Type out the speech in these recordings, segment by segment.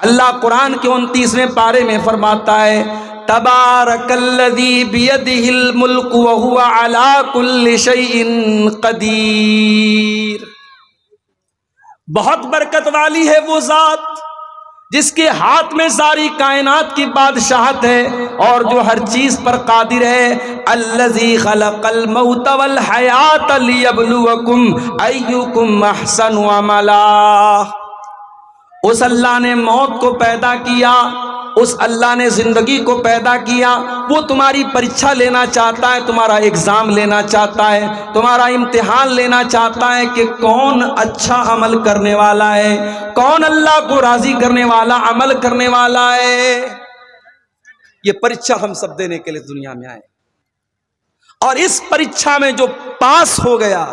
اللہ قرآن کے 29ویں پارے میں فرماتا ہے تبارک الذی بیدہ الملک وہو علی کل شیء قدیر، بہت برکت والی ہے وہ ذات جس کے ہاتھ میں ساری کائنات کی بادشاہت ہے اور جو ہر چیز پر قادر ہے۔ الذی خلق الموت والحیات لیبلوکم ایکم احسن عملا، اس اللہ نے موت کو پیدا کیا، اس اللہ نے زندگی کو پیدا کیا، وہ تمہاری پریچھا لینا چاہتا ہے، تمہارا ایگزام لینا چاہتا ہے، تمہارا امتحان لینا چاہتا ہے کہ کون اچھا عمل کرنے والا ہے، کون اللہ کو راضی کرنے والا عمل کرنے والا ہے۔ یہ پریچھا ہم سب دینے کے لیے دنیا میں آئے، اور اس پریچھا میں جو پاس ہو گیا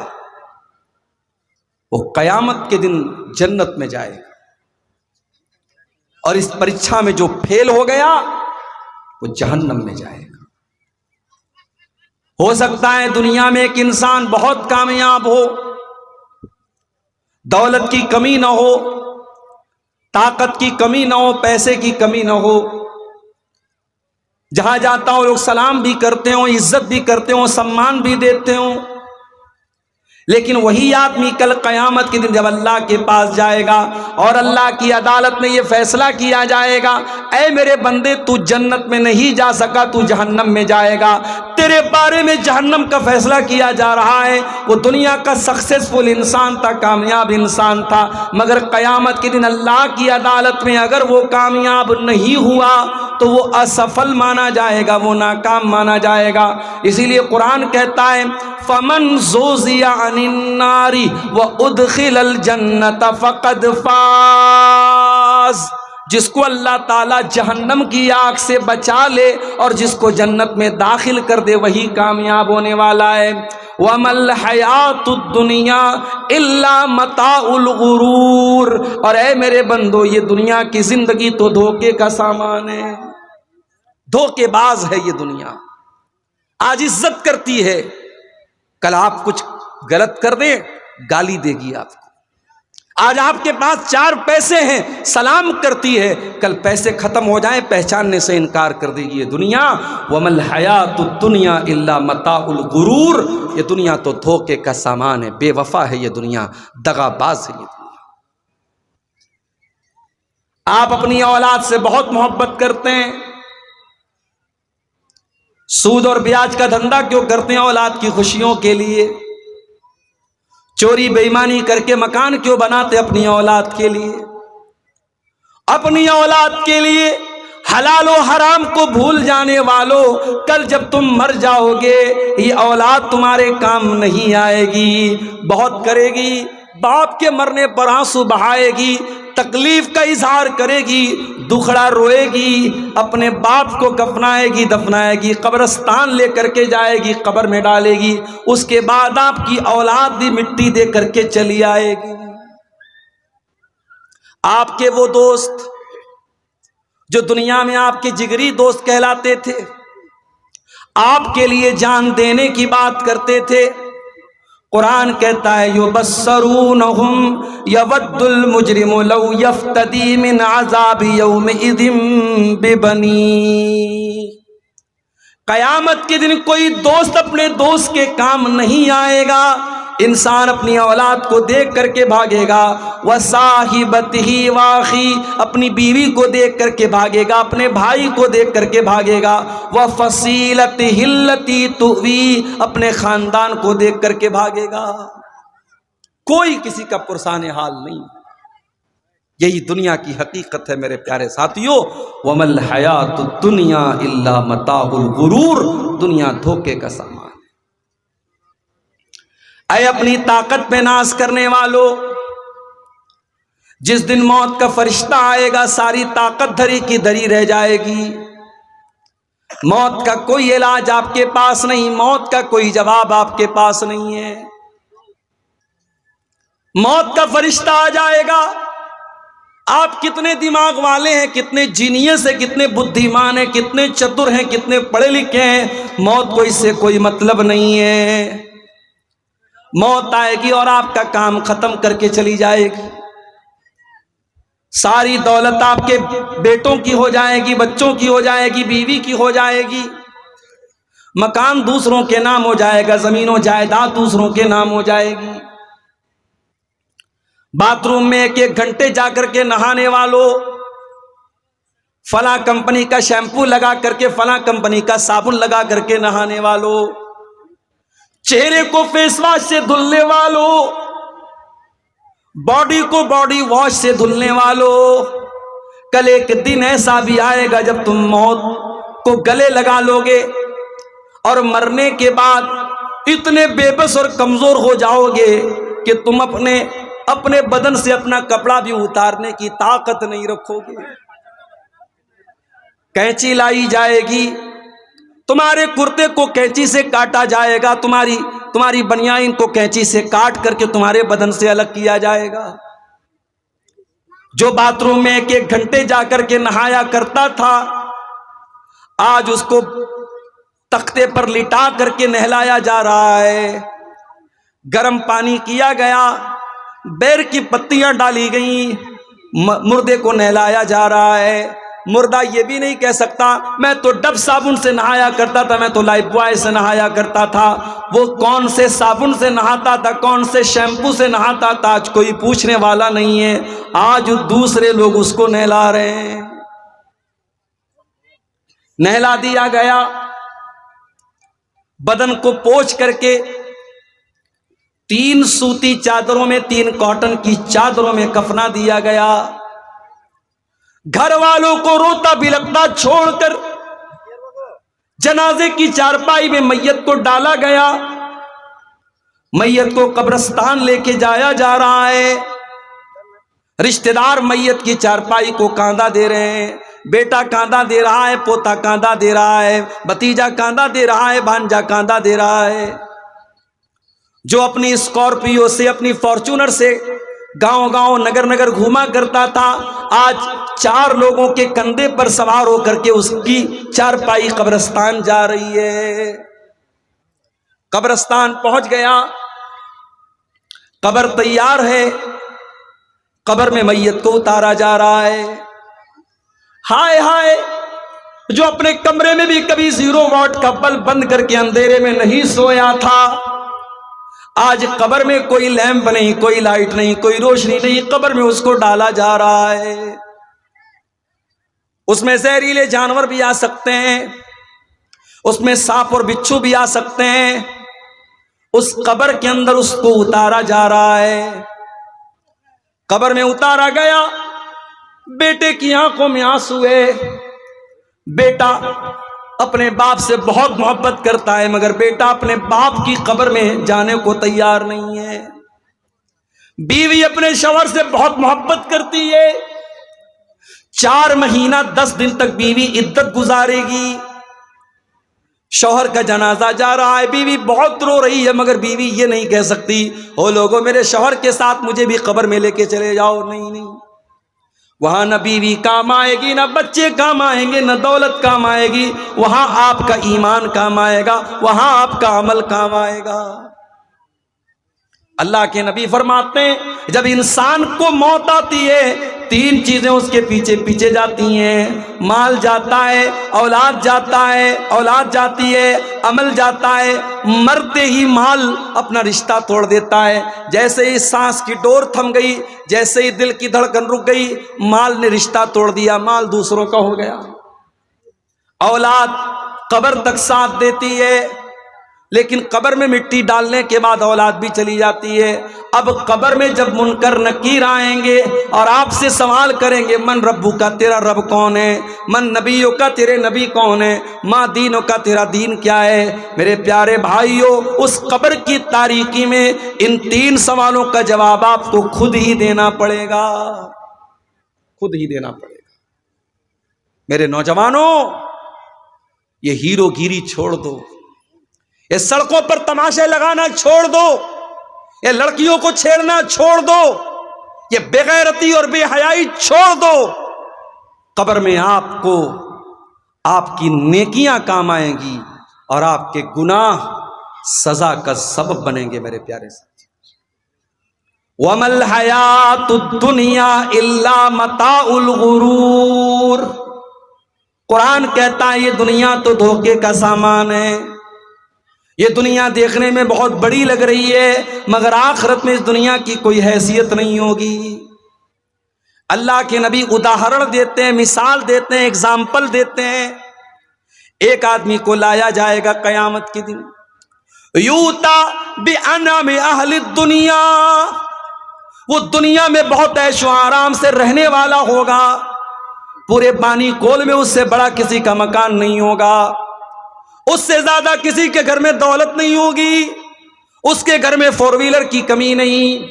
وہ قیامت کے دن جنت میں جائے گا، اور اس پریچھا میں جو فیل ہو گیا وہ جہنم میں جائے گا۔ ہو سکتا ہے دنیا میں ایک انسان بہت کامیاب ہو، دولت کی کمی نہ ہو، طاقت کی کمی نہ ہو، پیسے کی کمی نہ ہو، جہاں جاتا ہو لوگ سلام بھی کرتے ہوں، عزت بھی کرتے ہوں، سمان بھی دیتے ہوں، لیکن وہی آدمی کل قیامت کے دن جب اللہ کے پاس جائے گا اور اللہ کی عدالت میں یہ فیصلہ کیا جائے گا، اے میرے بندے تو جنت میں نہیں جا سکا، تو جہنم میں جائے گا، تیرے بارے میں جہنم کا فیصلہ کیا جا رہا ہے۔ وہ دنیا کا سکسیسفل انسان تھا، کامیاب انسان تھا، مگر قیامت کے دن اللہ کی عدالت میں اگر وہ کامیاب نہیں ہوا تو وہ اسفل مانا جائے گا، وہ ناکام مانا جائے گا۔ اسی لیے قرآن کہتا ہے فَمَنْ زُحْزِحَ عَنِ النَّارِ وَأُدْخِلَ الْجَنَّةَ فَقَدْ فَازَ، جس کو اللہ تعالیٰ جہنم کی آگ سے بچا لے اور جس کو جنت میں داخل کر دے وہی کامیاب ہونے والا ہے۔ وَمَا الْحَيَاةُ الدُّنْيَا إِلَّا مَتَاعُ الْغُرُورِ، اور اے میرے بندو یہ دنیا کی زندگی تو دھوکے کا سامان ہے، دھوکے باز ہے یہ دنیا۔ آج عزت کرتی ہے، کل آپ کچھ غلط کر دیں گالی دے گی آپ کو۔ آج آپ کے پاس 4 پیسے ہیں، سلام کرتی ہے، کل پیسے ختم ہو جائیں پہچاننے سے انکار کر دے گی یہ دنیا۔ وَمَا الْحَيَاةُ الدُّنْيَا إِلَّا مَتَاعُ الْغُرُورِ، یہ دنیا تو دھوکے کا سامان ہے، بے وفا ہے یہ دنیا، دغا باز ہے یہ دنیا۔ آپ اپنی اولاد سے بہت محبت کرتے ہیں، سود اور بیاج کا دھندا کیوں کرتے ہیں؟ اولاد کی خوشیوں کے لیے۔ چوری بے ایمانی کر کے مکان کیوں بناتے؟ اپنی اولاد کے لیے، اپنی اولاد کے لیے۔ حلال و حرام کو بھول جانے والوں، کل جب تم مر جاؤ گے یہ اولاد تمہارے کام نہیں آئے گی، بہت کرے گی، باپ کے مرنے پر آنسو بہائے گی، تکلیف کا اظہار کرے گی، دکھڑا روئے گی، اپنے باپ کو کفنائے گی، دفنائے گی، قبرستان لے کر کے جائے گی، قبر میں ڈالے گی، اس کے بعد آپ کی اولاد بھی مٹی دے کر کے چلی آئے گی۔ آپ کے وہ دوست جو دنیا میں آپ کے جگری دوست کہلاتے تھے، آپ کے لیے جان دینے کی بات کرتے تھے، قرآن کہتا ہے یبصرونہم یود المجرم لو یفتدی من عذاب یومئذ ببنیہ، قیامت کے دن کوئی دوست اپنے دوست کے کام نہیں آئے گا، انسان اپنی اولاد کو دیکھ کر کے بھاگے گا، وصاحبتہ واخی، اپنی بیوی کو دیکھ کر کے بھاگے گا، اپنے بھائی کو دیکھ کر کے بھاگے گا، وفصیلتہ التی تؤوی، اپنے خاندان کو دیکھ کر کے بھاگے گا، کوئی کسی کا پرسان حال نہیں۔ یہی دنیا کی حقیقت ہے میرے پیارے ساتھیوں۔ وَمَا الْحَيَاةُ الدُّنْيَا إِلَّا مَتَاعُ الْغُرُورِ، دنیا دھوکے کا سامان۔ اے اپنی طاقت پہ ناز کرنے والو، جس دن موت کا فرشتہ آئے گا ساری طاقت دھری کی دھری رہ جائے گی، موت کا کوئی علاج آپ کے پاس نہیں، موت کا کوئی جواب آپ کے پاس نہیں ہے۔ موت کا فرشتہ آ جائے گا، آپ کتنے دماغ والے ہیں، کتنے جینیس ہیں، کتنے بدھیمان ہیں، کتنے چتر ہیں، کتنے پڑھے لکھے ہیں، موت کو اس سے کوئی مطلب نہیں ہے۔ موت آئے گی اور آپ کا کام ختم کر کے چلی جائے گی۔ ساری دولت آپ کے بیٹوں کی ہو جائے گی، بچوں کی ہو جائے گی، بیوی کی ہو جائے گی، مکان دوسروں کے نام ہو جائے گا، زمین و جائیداد دوسروں کے نام ہو جائے گی۔ باتھ روم میں ایک ایک گھنٹے جا کر کے نہانے والوں، فلاں کمپنی کا شیمپو لگا کر کے، فلاں کمپنی کا صابن لگا کر کے نہانے والوں، چہرے کو فیس واش سے دھلنے والوں، باڈی کو باڈی واش سے دھلنے والوں، کل ایک دن ایسا بھی آئے گا جب تم موت کو گلے لگا لو گے اور مرنے کے بعد اتنے بے بس اور کمزور ہو جاؤ گے کہ تم اپنے بدن سے اپنا کپڑا بھی اتارنے کی طاقت نہیں رکھو گے۔ کینچی لائی جائے گی، تمہارے کرتے کو کینچی سے کاٹا جائے گا، تمہاری بنیان کو کینچی سے کاٹ کر کے تمہارے بدن سے الگ کیا جائے گا۔ جو باتھ روم میں ایک ایک گھنٹے جا کر کے نہایا کرتا تھا، آج اس کو تختے پر لٹا کر کے نہلایا جا رہا ہے، گرم پانی کیا گیا، بیر کی پتیاں ڈالی گئیں، مردے کو نہلایا جا رہا ہے۔ مردہ یہ بھی نہیں کہہ سکتا میں تو ڈب صابن سے نہایا کرتا تھا، میں تو لائف بوائے سے نہایا کرتا تھا۔ وہ کون سے صابن سے نہاتا تھا، کون سے شیمپو سے نہاتا تھا، آج کوئی پوچھنے والا نہیں ہے، آج دوسرے لوگ اس کو نہلا رہے ہیں۔ نہلا دیا گیا، بدن کو پوچھ کر کے 3 سوتی چادروں میں، 3 کاٹن کی چادروں میں کفنا دیا گیا۔ گھر والوں کو روتا بلکتا چھوڑ کر جنازے کی چارپائی میں میت کو ڈالا گیا، میت کو قبرستان لے کے جایا جا رہا ہے۔ رشتہ دار میت کی چارپائی کو کاندھا دے رہے ہیں، بیٹا کاندھا دے رہا ہے، پوتا کاندھا دے رہا ہے، بھتیجا کاندھا دے رہا ہے، بھانجا کاندھا دے رہا ہے۔ جو اپنی اسکارپیو سے، اپنی فارچونر سے گاؤں گاؤں نگر نگر گھوما کرتا تھا، آج 4 لوگوں کے کندھے پر سوار ہو کر کے اس کی چارپائی قبرستان جا رہی ہے۔ قبرستان پہنچ گیا، قبر تیار ہے، قبر میں میت کو اتارا جا رہا ہے۔ ہائے ہائے، جو اپنے کمرے میں بھی کبھی 0 واٹ کا بلب بند کر کے اندھیرے میں نہیں سویا تھا، آج قبر میں کوئی لیمپ نہیں، کوئی لائٹ نہیں، کوئی روشنی نہیں، قبر میں اس کو ڈالا جا رہا ہے۔ اس میں زہریلے جانور بھی آ سکتے ہیں، اس میں سانپ اور بچھو بھی آ سکتے ہیں، اس قبر کے اندر اس کو اتارا جا رہا ہے۔ قبر میں اتارا گیا، بیٹے کی آنکھوں میں آنسو ہے۔ بیٹا اپنے باپ سے بہت محبت کرتا ہے، مگر بیٹا اپنے باپ کی قبر میں جانے کو تیار نہیں ہے۔ بیوی اپنے شوہر سے بہت محبت کرتی ہے، 4 مہینہ 10 دن تک بیوی عدت گزارے گی۔ شوہر کا جنازہ جا رہا ہے، بیوی بہت رو رہی ہے، مگر بیوی یہ نہیں کہہ سکتی او لوگوں میرے شوہر کے ساتھ مجھے بھی قبر میں لے کے چلے جاؤ۔ نہیں نہیں، وہاں نہ بیوی کام آئے گی، نہ بچے کام آئیں گے، نہ دولت کام آئے گی، وہاں آپ کا ایمان کام آئے گا، وہاں آپ کا عمل کام آئے گا۔ اللہ کے نبی فرماتے ہیں جب انسان کو موت آتی ہے 3 چیزیں اس کے پیچھے پیچھے جاتی ہیں، مال جاتا ہے، اولاد جاتا ہے، اولاد جاتی ہے، عمل جاتا ہے۔ مرتے ہی مال اپنا رشتہ توڑ دیتا ہے، جیسے ہی سانس کی ڈور تھم گئی، جیسے ہی دل کی دھڑکن رک گئی، مال نے رشتہ توڑ دیا، مال دوسروں کا ہو گیا۔ اولاد قبر تک ساتھ دیتی ہے، لیکن قبر میں مٹی ڈالنے کے بعد اولاد بھی چلی جاتی ہے۔ اب قبر میں جب منکر نکیر آئیں گے اور آپ سے سوال کریں گے من ربو کا، تیرا رب کون ہے، من نبیوں کا، تیرے نبی کون ہے، ماں دینوں کا، تیرا دین کیا ہے، میرے پیارے بھائیوں اس قبر کی تاریکی میں ان 3 سوالوں کا جواب آپ کو خود ہی دینا پڑے گا، خود ہی دینا پڑے گا۔ میرے نوجوانوں، یہ ہیرو گیری چھوڑ دو، یہ سڑکوں پر تماشے لگانا چھوڑ دو، یہ لڑکیوں کو چھیڑنا چھوڑ دو، یہ بے غیرتی اور بے حیائی چھوڑ دو۔ قبر میں آپ کو آپ کی نیکیاں کام آئیں گی اور آپ کے گناہ سزا کا سبب بنیں گے۔ میرے پیارے ساتھی، وَمَا الْحَيَاةُ الدُّنْيَا إِلَّا مَتَاعُ الْغُرُورِ۔ قرآن کہتا ہے یہ دنیا تو دھوکے کا سامان ہے، یہ دنیا دیکھنے میں بہت بڑی لگ رہی ہے مگر آخرت میں اس دنیا کی کوئی حیثیت نہیں ہوگی۔ اللہ کے نبی اداہرن دیتے ہیں، مثال دیتے ہیں، اگزامپل دیتے ہیں۔ ایک آدمی کو لایا جائے گا قیامت کے دن، یوتا بِأَنَعَمِ أَهْلِ الدُّنْيَا، وہ دنیا میں بہت عیش و آرام سے رہنے والا ہوگا، پورے بانی کول میں اس سے بڑا کسی کا مکان نہیں ہوگا، اس سے زیادہ کسی کے گھر میں دولت نہیں ہوگی، اس کے گھر میں فور ویلر کی کمی نہیں،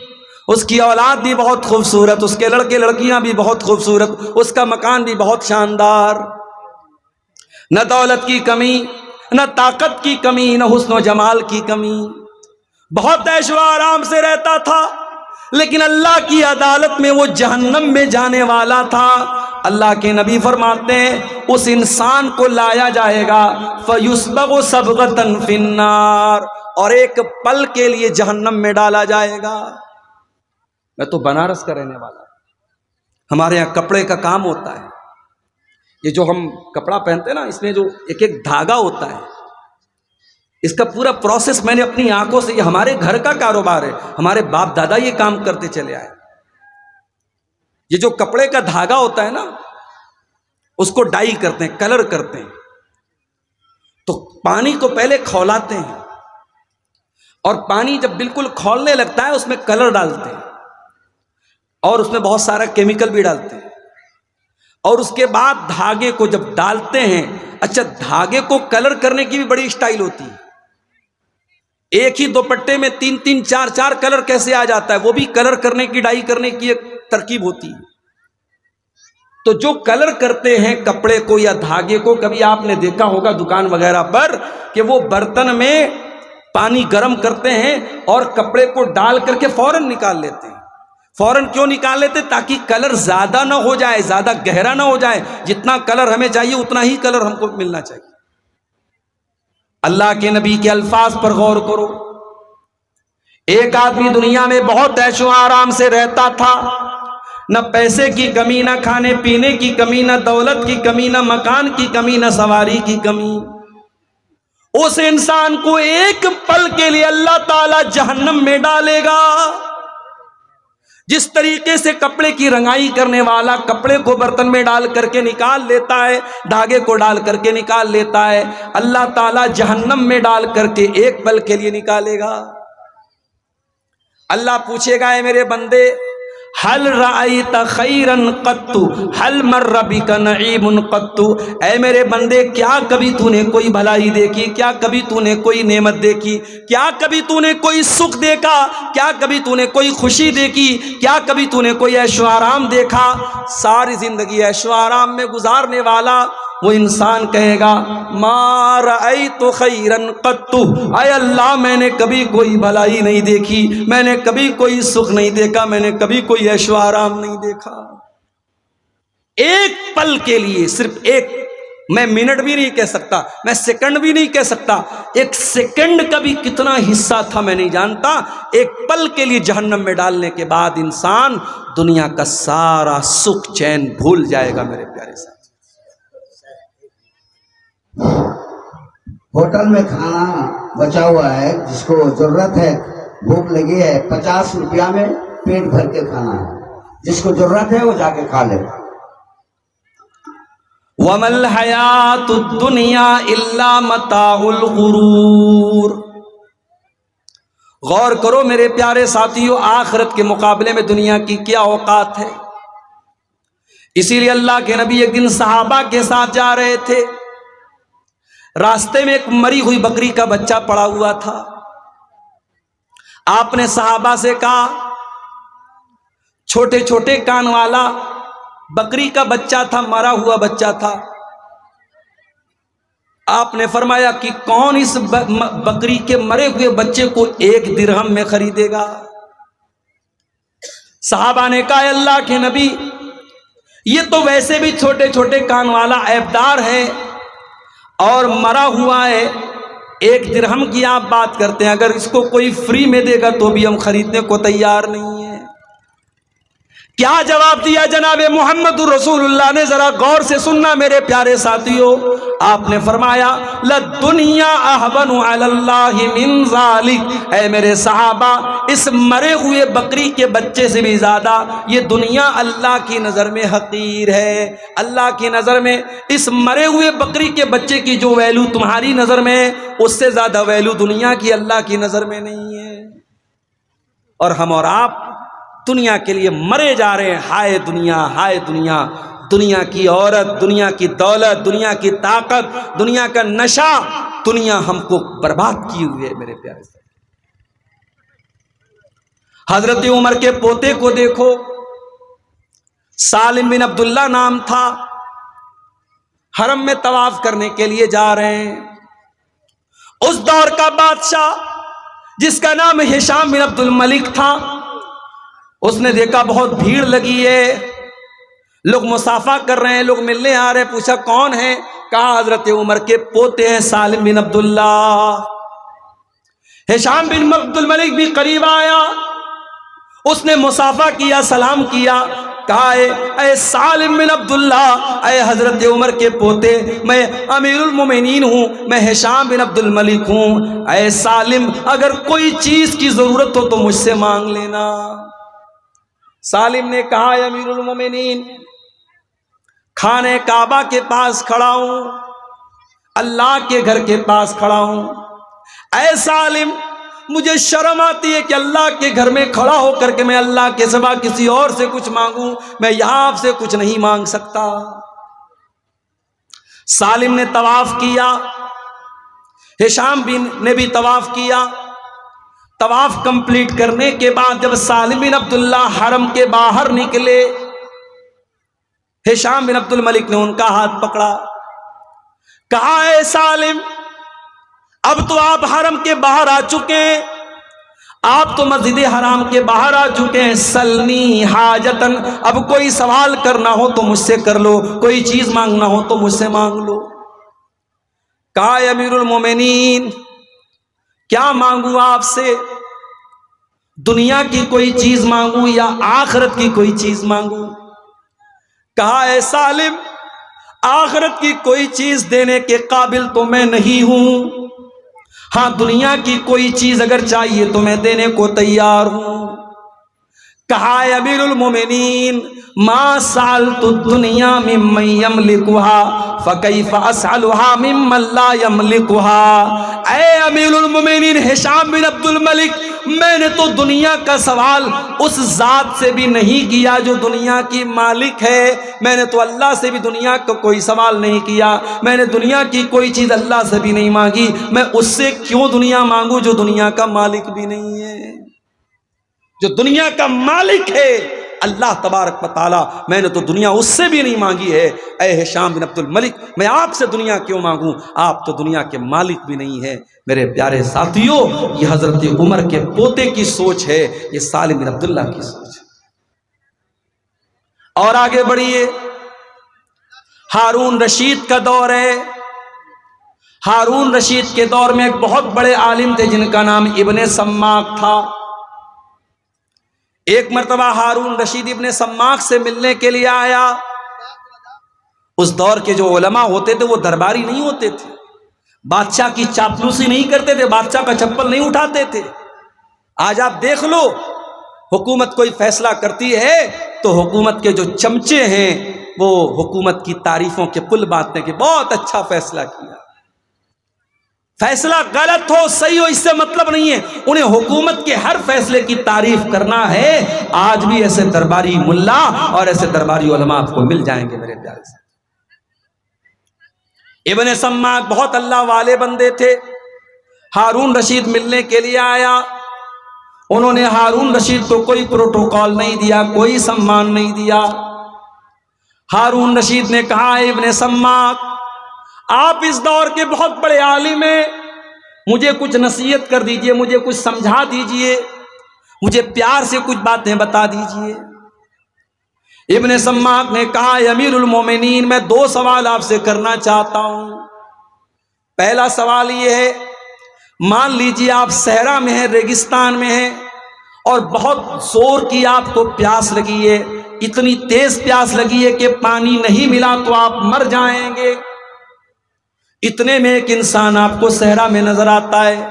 اس کی اولاد بھی بہت خوبصورت، اس کے لڑکے لڑکیاں بھی بہت خوبصورت، اس کا مکان بھی بہت شاندار، نہ دولت کی کمی، نہ طاقت کی کمی، نہ حسن و جمال کی کمی، بہت عیش و آرام سے رہتا تھا، لیکن اللہ کی عدالت میں وہ جہنم میں جانے والا تھا۔ اللہ کے نبی فرماتے ہیں اس انسان کو لایا جائے گا فَيُسْبَغُ صَبْغَةً فِي النَّارِ، اور ایک پل کے لیے جہنم میں ڈالا جائے گا۔ میں تو بنارس کا رہنے والا ہوں، ہمارے یہاں کپڑے کا کام ہوتا ہے، یہ جو ہم کپڑا پہنتے ہیں نا، اس میں جو ایک ایک دھاگا ہوتا ہے، اس کا پورا پروسیس میں نے اپنی آنکھوں سے، یہ ہمارے گھر کا کاروبار ہے، ہمارے باپ دادا یہ کام کرتے چلے آئے۔ یہ جو کپڑے کا دھاگا ہوتا ہے نا، اس کو ڈائی کرتے ہیں، کلر کرتے ہیں، تو پانی کو پہلے کھولاتے ہیں، اور پانی جب بالکل کھولنے لگتا ہے اس میں کلر ڈالتے ہیں، اور اس میں بہت سارا کیمیکل بھی ڈالتے ہیں، اور اس کے بعد دھاگے کو جب ڈالتے ہیں، اچھا دھاگے کو کلر کرنے کی بھی بڑی اسٹائل ہوتی ہے، ایک ہی دوپٹے میں 3 4 کلر کیسے آ جاتا ہے، وہ بھی کلر کرنے کی، ڈائی کرنے کی ایک ترکیب ہوتی ہے۔ تو جو کلر کرتے ہیں کپڑے کو یا دھاگے کو، کبھی آپ نے دیکھا ہوگا دکان وغیرہ پر کہ وہ برتن میں پانی گرم کرتے ہیں اور کپڑے کو ڈال کر کے فوراً نکال لیتے ہیں۔ فوراً کیوں نکال لیتے؟ تاکہ کلر زیادہ نہ ہو جائے، زیادہ گہرا نہ ہو جائے، جتنا کلر ہمیں چاہیے اتنا ہی کلر ہم کو ملنا چاہیے۔ اللہ کے نبی کے الفاظ پر غور کرو، ایک آدمی دنیا میں بہت عیش و آرام سے رہتا تھا، نہ پیسے کی کمی، نہ کھانے پینے کی کمی، نہ دولت کی کمی، نہ مکان کی کمی، نہ سواری کی کمی۔ اس انسان کو ایک پل کے لیے اللہ تعالی جہنم میں ڈالے گا۔ جس طریقے سے کپڑے کی رنگائی کرنے والا کپڑے کو برتن میں ڈال کر کے نکال لیتا ہے، دھاگے کو ڈال کر کے نکال لیتا ہے، اللہ تعالیٰ جہنم میں ڈال کر کے ایک پل کے لیے نکالے گا۔ اللہ پوچھے گا، اے میرے بندے، حل رأیت خیرا قط، حل مر بک نعیم قط، اے میرے بندے کیا کبھی تو نے کوئی بھلائی دیکھی؟ کیا کبھی تو نے کوئی نعمت دیکھی؟ کیا کبھی تو نے کوئی سکھ دیکھا؟ کیا کبھی تو نے کوئی خوشی دیکھی؟ کیا کبھی تو نے کوئی عیش و آرام دیکھا؟ ساری زندگی عیش و آرام میں گزارنے والا وہ انسان کہے گا، ما رأیت خیرا قط، اے اللہ میں نے کبھی کوئی بھلائی نہیں دیکھی، میں نے کبھی کوئی سکھ نہیں دیکھا، میں نے کبھی کوئی عیش و آرام نہیں دیکھا۔ ایک پل کے لیے، صرف ایک، میں منٹ بھی نہیں کہہ سکتا، میں سیکنڈ بھی نہیں کہہ سکتا، ایک سیکنڈ کا بھی کتنا حصہ تھا میں نہیں جانتا، ایک پل کے لیے جہنم میں ڈالنے کے بعد انسان دنیا کا سارا سکھ چین بھول جائے گا۔ میرے پیارے ساتھ، ہوٹل میں کھانا بچا ہوا ہے، جس کو ضرورت ہے، بھوک لگی ہے، 50 روپیہ میں پیٹ بھر کے کھانا ہے، جس کو ضرورت ہے وہ جا کے کھا لے۔ وَمَا الْحَيَاةُ الدُّنْيَا إِلَّا مَتَاعُ الْغُرُورِ۔ غور کرو میرے پیارے ساتھیو، آخرت کے مقابلے میں دنیا کی کیا اوقات ہے۔ اسی لیے اللہ کے نبی ایک دن صحابہ کے ساتھ جا رہے تھے، راستے میں ایک مری ہوئی بکری کا بچہ پڑا ہوا تھا۔ آپ نے صحابہ سے کہا، چھوٹے چھوٹے کان والا بکری کا بچہ تھا، مرا ہوا بچہ تھا۔ آپ نے فرمایا کہ کون اس بکری کے مرے ہوئے بچے کو 1 درہم میں خریدے گا؟ صحابہ نے کہا، اللہ کے نبی، یہ تو ویسے بھی چھوٹے چھوٹے کان والا عیبدار ہے اور مرا ہوا ہے، 1 درہم کی آپ بات کرتے ہیں، اگر اس کو کوئی فری میں دے گا تو بھی ہم خریدنے کو تیار نہیں ہیں۔ کیا جواب دیا جناب محمد رسول اللہ نے؟ ذرا غور سے سننا میرے پیارے ساتھیوں. آپ نے فرمایا لَلدُّنْيَا أَحْوَنُ عَلَى اللَّهِ مِنْ ذَلِكَ، اے میرے صحابہ، اس مرے ہوئے بکری کے بچے سے بھی زیادہ یہ دنیا اللہ کی نظر میں حقیر ہے. اللہ کی نظر میں اس مرے ہوئے بکری کے بچے کی جو ویلو تمہاری نظر میں ہے، اس سے زیادہ ویلو دنیا کی اللہ کی نظر میں نہیں ہے. اور ہم اور آپ دنیا کے لیے مرے جا رہے ہیں. ہائے دنیا، ہائے دنیا، دنیا کی عورت، دنیا کی دولت، دنیا کی طاقت، دنیا کا نشہ، دنیا ہم کو برباد کی ہوئی ہے میرے پیارے سے. حضرت عمر کے پوتے کو دیکھو، سالم بن عبداللہ نام تھا. حرم میں طواف کرنے کے لیے جا رہے ہیں. اس دور کا بادشاہ جس کا نام ہشام بن عبد الملک تھا، اس نے دیکھا بہت بھیڑ لگی ہے، لوگ مصافحہ کر رہے ہیں، لوگ ملنے آ رہے ہیں. پوچھا کون ہے؟ کہا حضرت عمر کے پوتے ہیں سالم بن عبداللہ. ہشام بن عبد الملک بھی قریب آیا، اس نے مصافحہ کیا، سلام کیا. کہا اے سالم بن عبداللہ، اے حضرت عمر کے پوتے، میں امیر المومنین ہوں، میں ہشام بن عبد الملک ہوں. اے سالم، اگر کوئی چیز کی ضرورت ہو تو مجھ سے مانگ لینا. سالم نے کہا اے امیر المومنین، خانہ کعبہ کے پاس کھڑا ہوں، اللہ کے گھر کے پاس کھڑا ہوں. اے سالم، مجھے شرم آتی ہے کہ اللہ کے گھر میں کھڑا ہو کر کے میں اللہ کے سوا کسی اور سے کچھ مانگوں، میں یہاں آپ سے کچھ نہیں مانگ سکتا. سالم نے طواف کیا، ہشام نے بھی طواف کیا. طواف کمپلیٹ کرنے کے بعد جب سالم بن عبداللہ حرم کے باہر نکلے، ہشام بن عبد الملک نے ان کا ہاتھ پکڑا. کہا اے سالم، اب تو آپ حرم کے باہر آ چکے ہیں، آپ تو مسجد حرام کے باہر آ چکے ہیں. سلنی حاجتن، اب کوئی سوال کرنا ہو تو مجھ سے کر لو، کوئی چیز مانگنا ہو تو مجھ سے مانگ لو. کہا اے امیر المومنین، کیا مانگوں آپ سے؟ دنیا کی کوئی چیز مانگوں یا آخرت کی کوئی چیز مانگوں؟ کہا اے سالم، آخرت کی کوئی چیز دینے کے قابل تو میں نہیں ہوں، ہاں دنیا کی کوئی چیز اگر چاہیے تو میں دینے کو تیار ہوں. کہا اے امیر المومنین، ما سألت الدنیا ممن یملکها فکیف اسألها ممن لا یملکها. اے امیر المومنین ہشام بن عبد الملک، میں نے تو دنیا کا سوال اس ذات سے بھی نہیں کیا جو دنیا کی مالک ہے. میں نے تو اللہ سے بھی دنیا کا کوئی سوال نہیں کیا، میں نے دنیا کی کوئی چیز اللہ سے بھی نہیں مانگی. میں اس سے کیوں دنیا مانگوں جو دنیا کا مالک بھی نہیں ہے؟ جو دنیا کا مالک ہے اللہ تبارک و تعالی، میں نے تو دنیا اس سے بھی نہیں مانگی ہے. اے ہشام بن عبد الملک، میں آپ سے دنیا کیوں مانگوں؟ آپ تو دنیا کے مالک بھی نہیں ہیں. میرے پیارے ساتھیوں، یہ حضرت عمر کے پوتے کی سوچ ہے، یہ سالم بن عبداللہ کی سوچ ہے. اور آگے بڑھیے، ہارون رشید کا دور ہے. ہارون رشید کے دور میں ایک بہت بڑے عالم تھے جن کا نام ابن سماک تھا. ایک مرتبہ ہارون رشید ابن سماک سے ملنے کے لیے آیا. اس دور کے جو علماء ہوتے تھے وہ درباری نہیں ہوتے تھے، بادشاہ کی چاپلوسی نہیں کرتے تھے، بادشاہ کا چپل نہیں اٹھاتے تھے. آج آپ دیکھ لو، حکومت کوئی فیصلہ کرتی ہے تو حکومت کے جو چمچے ہیں وہ حکومت کی تعریفوں کے پل باندھتے ہیں کہ بہت اچھا فیصلہ کیا. فیصلہ غلط ہو صحیح ہو اس سے مطلب نہیں ہے، انہیں حکومت کے ہر فیصلے کی تعریف کرنا ہے. آج بھی ایسے درباری ملا اور ایسے درباری علماء آپ کو مل جائیں گے میرے پیارے سے. ابن سماک بہت اللہ والے بندے تھے. ہارون رشید ملنے کے لیے آیا. انہوں نے ہارون رشید کو کوئی پروٹوکول نہیں دیا، کوئی سمان نہیں دیا. ہارون رشید نے کہا ابن سماک، آپ اس دور کے بہت بڑے عالم ہیں، مجھے کچھ نصیحت کر دیجئے، مجھے کچھ سمجھا دیجئے، مجھے پیار سے کچھ باتیں بتا دیجئے. ابن سماک نے کہا امیر المومنین، میں 2 سوال آپ سے کرنا چاہتا ہوں. پہلا سوال یہ ہے، مان لیجئے آپ صحرا میں ہیں، ریگستان میں ہیں اور بہت زور کی آپ کو پیاس لگی ہے، اتنی تیز پیاس لگی ہے کہ پانی نہیں ملا تو آپ مر جائیں گے۔ اتنے میں ایک انسان آپ کو صحرا میں نظر آتا ہے،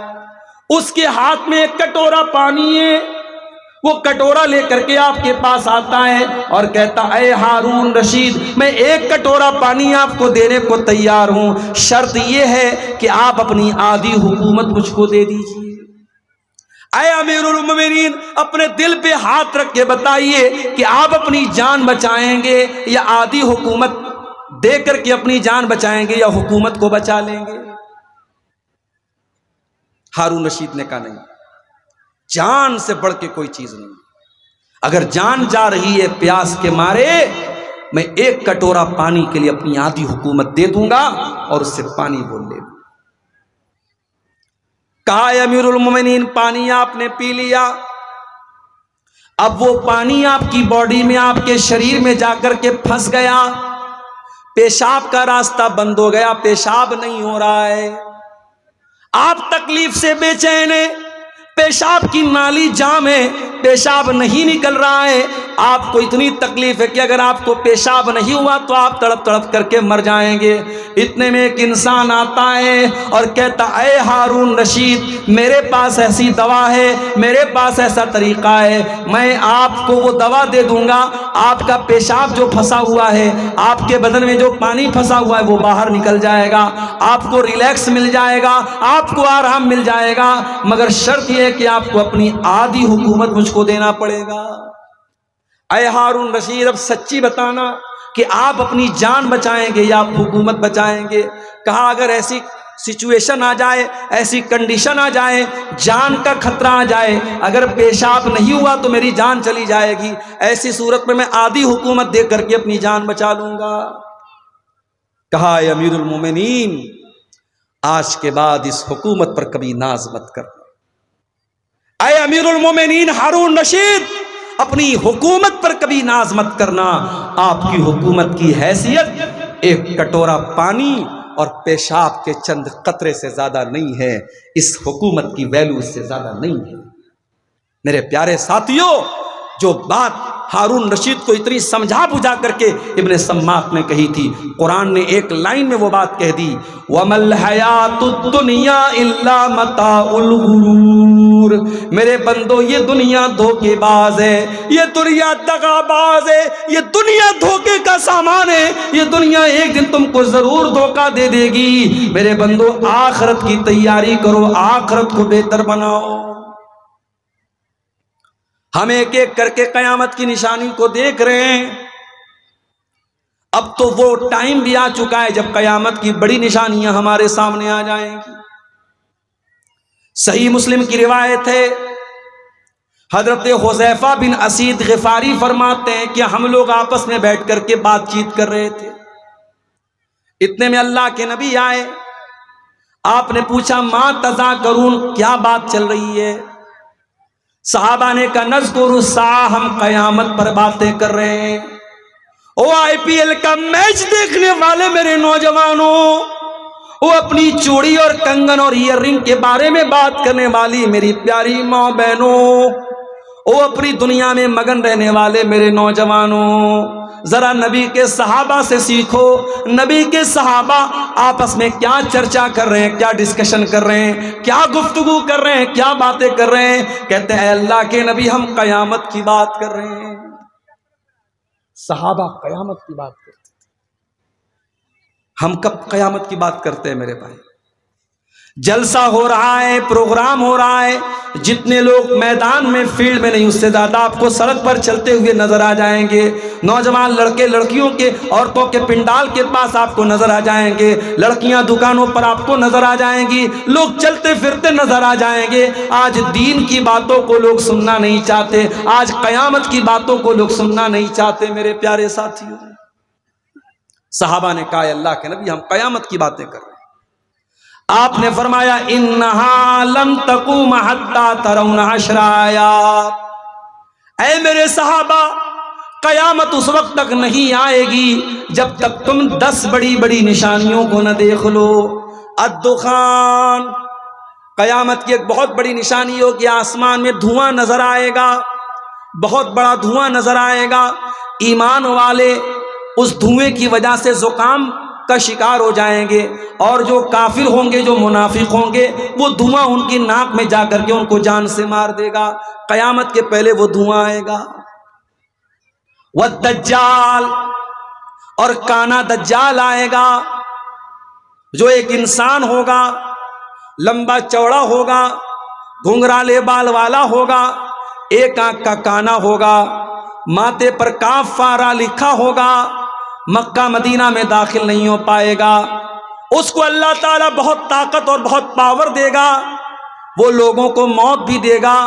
اس کے ہاتھ میں ایک کٹورا پانی ہے، وہ کٹورا لے کر کے آپ کے پاس آتا ہے اور کہتا اے ہارون رشید، میں ایک کٹورا پانی آپ کو دینے کو تیار ہوں، شرط یہ ہے کہ آپ اپنی آدھی حکومت مجھ کو دے دیجیے۔ اے امیر المومنین، اپنے دل پہ ہاتھ رکھ کے بتائیے کہ آپ اپنی جان بچائیں گے یا آدھی حکومت دے کر کے اپنی جان بچائیں گے یا حکومت کو بچا لیں گے؟ ہارون رشید نے کہا نہیں، جان سے بڑھ کے کوئی چیز نہیں، اگر جان جا رہی ہے پیاس کے مارے، میں ایک کٹورا پانی کے لیے اپنی آدھی حکومت دے دوں گا اور اس سے پانی وہ لے لوں۔ کہا اے امیر المومنین، پانی آپ نے پی لیا، اب وہ پانی آپ کی باڈی میں، آپ کے شریر میں جا کر کے پھنس گیا، پیشاب کا راستہ بند ہو گیا، پیشاب نہیں ہو رہا ہے، آپ تکلیف سے بے چین ہیں، پیشاب کی نالی جام ہے، پیشاب نہیں نکل رہا ہے، آپ کو اتنی تکلیف ہے کہ اگر آپ کو پیشاب نہیں ہوا تو آپ تڑپ تڑپ کر کے مر جائیں گے۔ اتنے میں ایک انسان آتا ہے اور کہتا اے ہارون رشید، میرے پاس ایسی دوا ہے، میرے پاس ایسا طریقہ ہے، میں آپ کو وہ دوا دے دوں گا، آپ کا پیشاب جو پھنسا ہوا ہے، آپ کے بدن میں جو پانی پھنسا ہوا ہے وہ باہر نکل جائے گا، آپ کو ریلیکس مل جائے گا، آپ کو آرام مل جائے گا، مگر شرط یہ ہے کہ آپ کو اپنی آدھی حکومت مجھ کو دینا پڑے گا۔ اے ہارون رشید، اب سچی بتانا کہ آپ اپنی جان بچائیں گے یا آپ حکومت بچائیں گے؟ کہا اگر ایسی سچویشن آ جائے، ایسی کنڈیشن آ جائے، جان کا خطرہ آ جائے، اگر پیشاب نہیں ہوا تو میری جان چلی جائے گی، ایسی صورت میں آدھی حکومت دے کر کے اپنی جان بچا لوں گا۔ کہا اے امیر المومنین، آج کے بعد اس حکومت پر کبھی ناز مت کرنا۔ اے امیر المومنین ہارون رشید، اپنی حکومت پر کبھی ناز مت کرنا، آپ کی حکومت کی حیثیت ایک کٹورا پانی اور پیشاب کے چند قطرے سے زیادہ نہیں ہے، اس حکومت کی ویلیو اس سے زیادہ نہیں ہے۔ میرے پیارے ساتھیوں، جو بات ہارون رشید کو اتنی سمجھا بجھا کر کے ابن سماک نے کہی تھی، قرآن نے ایک لائن میں وہ بات کہہ دی، وَمَا الْحَيَاةُ الدُّنْيَا إِلَّا مَتَاعُ الْغُرُورِ۔ میرے بندو، یہ دنیا دھوکے باز ہے، یہ دنیا دغا باز ہے، یہ دنیا دھوکے کا سامان ہے، یہ دنیا ایک دن تم کو ضرور دھوکہ دے دے گی۔ میرے بندو، آخرت کی تیاری کرو، آخرت کو بہتر بناؤ۔ ہم ایک ایک کر کے قیامت کی نشانی کو دیکھ رہے ہیں، اب تو وہ ٹائم بھی آ چکا ہے جب قیامت کی بڑی نشانیاں ہمارے سامنے آ جائیں گی۔ صحیح مسلم کی روایت ہے، حضرت حذیفہ بن اسید غفاری فرماتے ہیں کہ ہم لوگ آپس میں بیٹھ کر کے بات چیت کر رہے تھے، اتنے میں اللہ کے نبی آئے، آپ نے پوچھا ما تذاکرون، کیا بات چل رہی ہے؟ صحابہ نے کہا نذکر الساعہ، ہم قیامت پر باتیں کر رہے ہیں۔ او آئی پی ایل کا میچ دیکھنے والے میرے نوجوانوں، وہ اپنی چوڑی اور کنگن اور ایئر رنگ کے بارے میں بات کرنے والی میری پیاری ماں بہنوں، وہ اپنی دنیا میں مگن رہنے والے میرے نوجوانوں، ذرا نبی کے صحابہ سے سیکھو، نبی کے صحابہ آپس میں کیا چرچا کر رہے ہیں، کیا ڈسکشن کر رہے ہیں، کیا گفتگو کر رہے ہیں، کیا باتیں کر رہے ہیں؟ کہتے ہیں اے اللہ کے نبی، ہم قیامت کی بات کر رہے ہیں۔ صحابہ قیامت کی بات کرتے تھے، ہم کب قیامت کی بات کرتے ہیں میرے بھائی؟ جلسہ ہو رہا ہے، پروگرام ہو رہا ہے، جتنے لوگ میدان میں فیلڈ میں نہیں، اس سے زیادہ آپ کو سڑک پر چلتے ہوئے نظر آ جائیں گے، نوجوان لڑکے لڑکیوں کے، عورتوں کے پنڈال کے پاس آپ کو نظر آ جائیں گے، لڑکیاں دکانوں پر آپ کو نظر آ جائیں گی، لوگ چلتے پھرتے نظر آ جائیں گے۔ آج دین کی باتوں کو لوگ سننا نہیں چاہتے، آج قیامت کی باتوں کو لوگ سننا نہیں چاہتے میرے پیارے ساتھیوں۔ صحابہ نے کہا اے اللہ کے نبی، ہم قیامت کی باتیں کر رہے ہیں۔ آپ نے فرمایا انہا لن تقوم حتی ترون 10 آیات، اے میرے صحابہ، قیامت اس وقت تک نہیں آئے گی جب تک تم 10 بڑی بڑی نشانیوں کو نہ دیکھ لو۔ الدخان، قیامت کی ایک بہت بڑی نشانی ہوگی، آسمان میں دھواں نظر آئے گا، بہت بڑا دھواں نظر آئے گا، ایمان والے اس دھوئیں کی وجہ سے زکام کا شکار ہو جائیں گے، اور جو کافر ہوں گے، جو منافق ہوں گے، وہ دھواں ان کی ناک میں جا کر کے ان کو جان سے مار دے گا۔ قیامت کے پہلے وہ دھواں آئے گا۔ والدجال، اور کانا دجال آئے گا، جو ایک انسان ہوگا، لمبا چوڑا ہوگا، گھنگرالے بال والا ہوگا، ایک آنکھ کا کانا ہوگا، ماتھے پر کاف فارا لکھا ہوگا، مکہ مدینہ میں داخل نہیں ہو پائے گا۔ اس کو اللہ تعالیٰ بہت طاقت اور بہت پاور دے گا، وہ لوگوں کو موت بھی دے گا،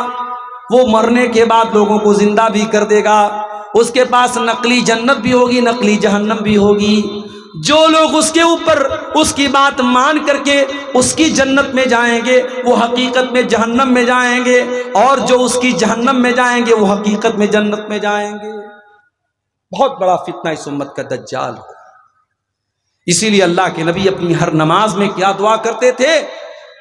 وہ مرنے کے بعد لوگوں کو زندہ بھی کر دے گا۔ اس کے پاس نقلی جنت بھی ہوگی، نقلی جہنم بھی ہوگی۔ جو لوگ اس کے اوپر اس کی بات مان کر کے اس کی جنت میں جائیں گے، وہ حقیقت میں جہنم میں جائیں گے، اور جو اس کی جہنم میں جائیں گے، وہ حقیقت میں جنت میں جائیں گے۔ بہت بڑا فتنہ اس امت کا دجال ہو۔ اسی لیے اللہ کے نبی اپنی ہر نماز میں کیا دعا کرتے تھے؟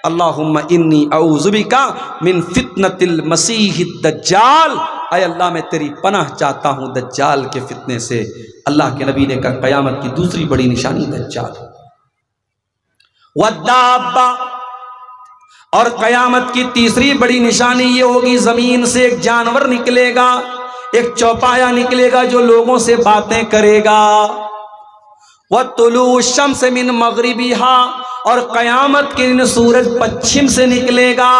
اللہم انی اعوذ بک من فتنۃ المسیح الدجال، اے اللہ میں تیری پناہ چاہتا ہوں دجال کے فتنے سے۔ اللہ کے نبی نے کہا قیامت کی دوسری بڑی نشانی دجال۔ والدابہ، اور قیامت کی تیسری بڑی نشانی یہ ہوگی، زمین سے ایک جانور نکلے گا، ایک چوپایا نکلے گا جو لوگوں سے باتیں کرے گا۔ وَطُلُوعُ الشَّمْسِ مِن مَغْرِبِهَا، اور قیامت کے دن سورج پچھم سے نکلے گا،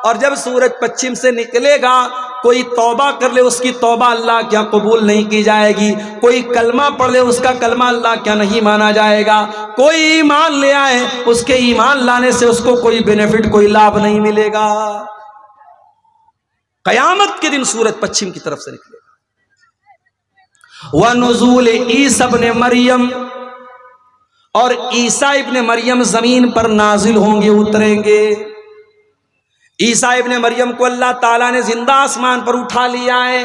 اور جب سورج پچھم سے نکلے گا، کوئی توبہ کر لے اس کی توبہ اللہ کیا قبول نہیں کی جائے گی، کوئی کلمہ پڑھ لے اس کا کلمہ اللہ کیا نہیں مانا جائے گا، کوئی ایمان لے آئے اس کے ایمان لانے سے اس کو کوئی بینیفٹ، کوئی لابھ نہیں ملے گا۔ قیامت کے دن سورج پچھم کی طرف سے نکلے گا۔ وَنُزُولِ عِیسیٰ ابن مریم، اور عیسیٰ ابن مریم زمین پر نازل ہوں گے، اتریں گے۔ عیسیٰ ابن مریم کو اللہ تعالیٰ نے زندہ آسمان پر اٹھا لیا ہے۔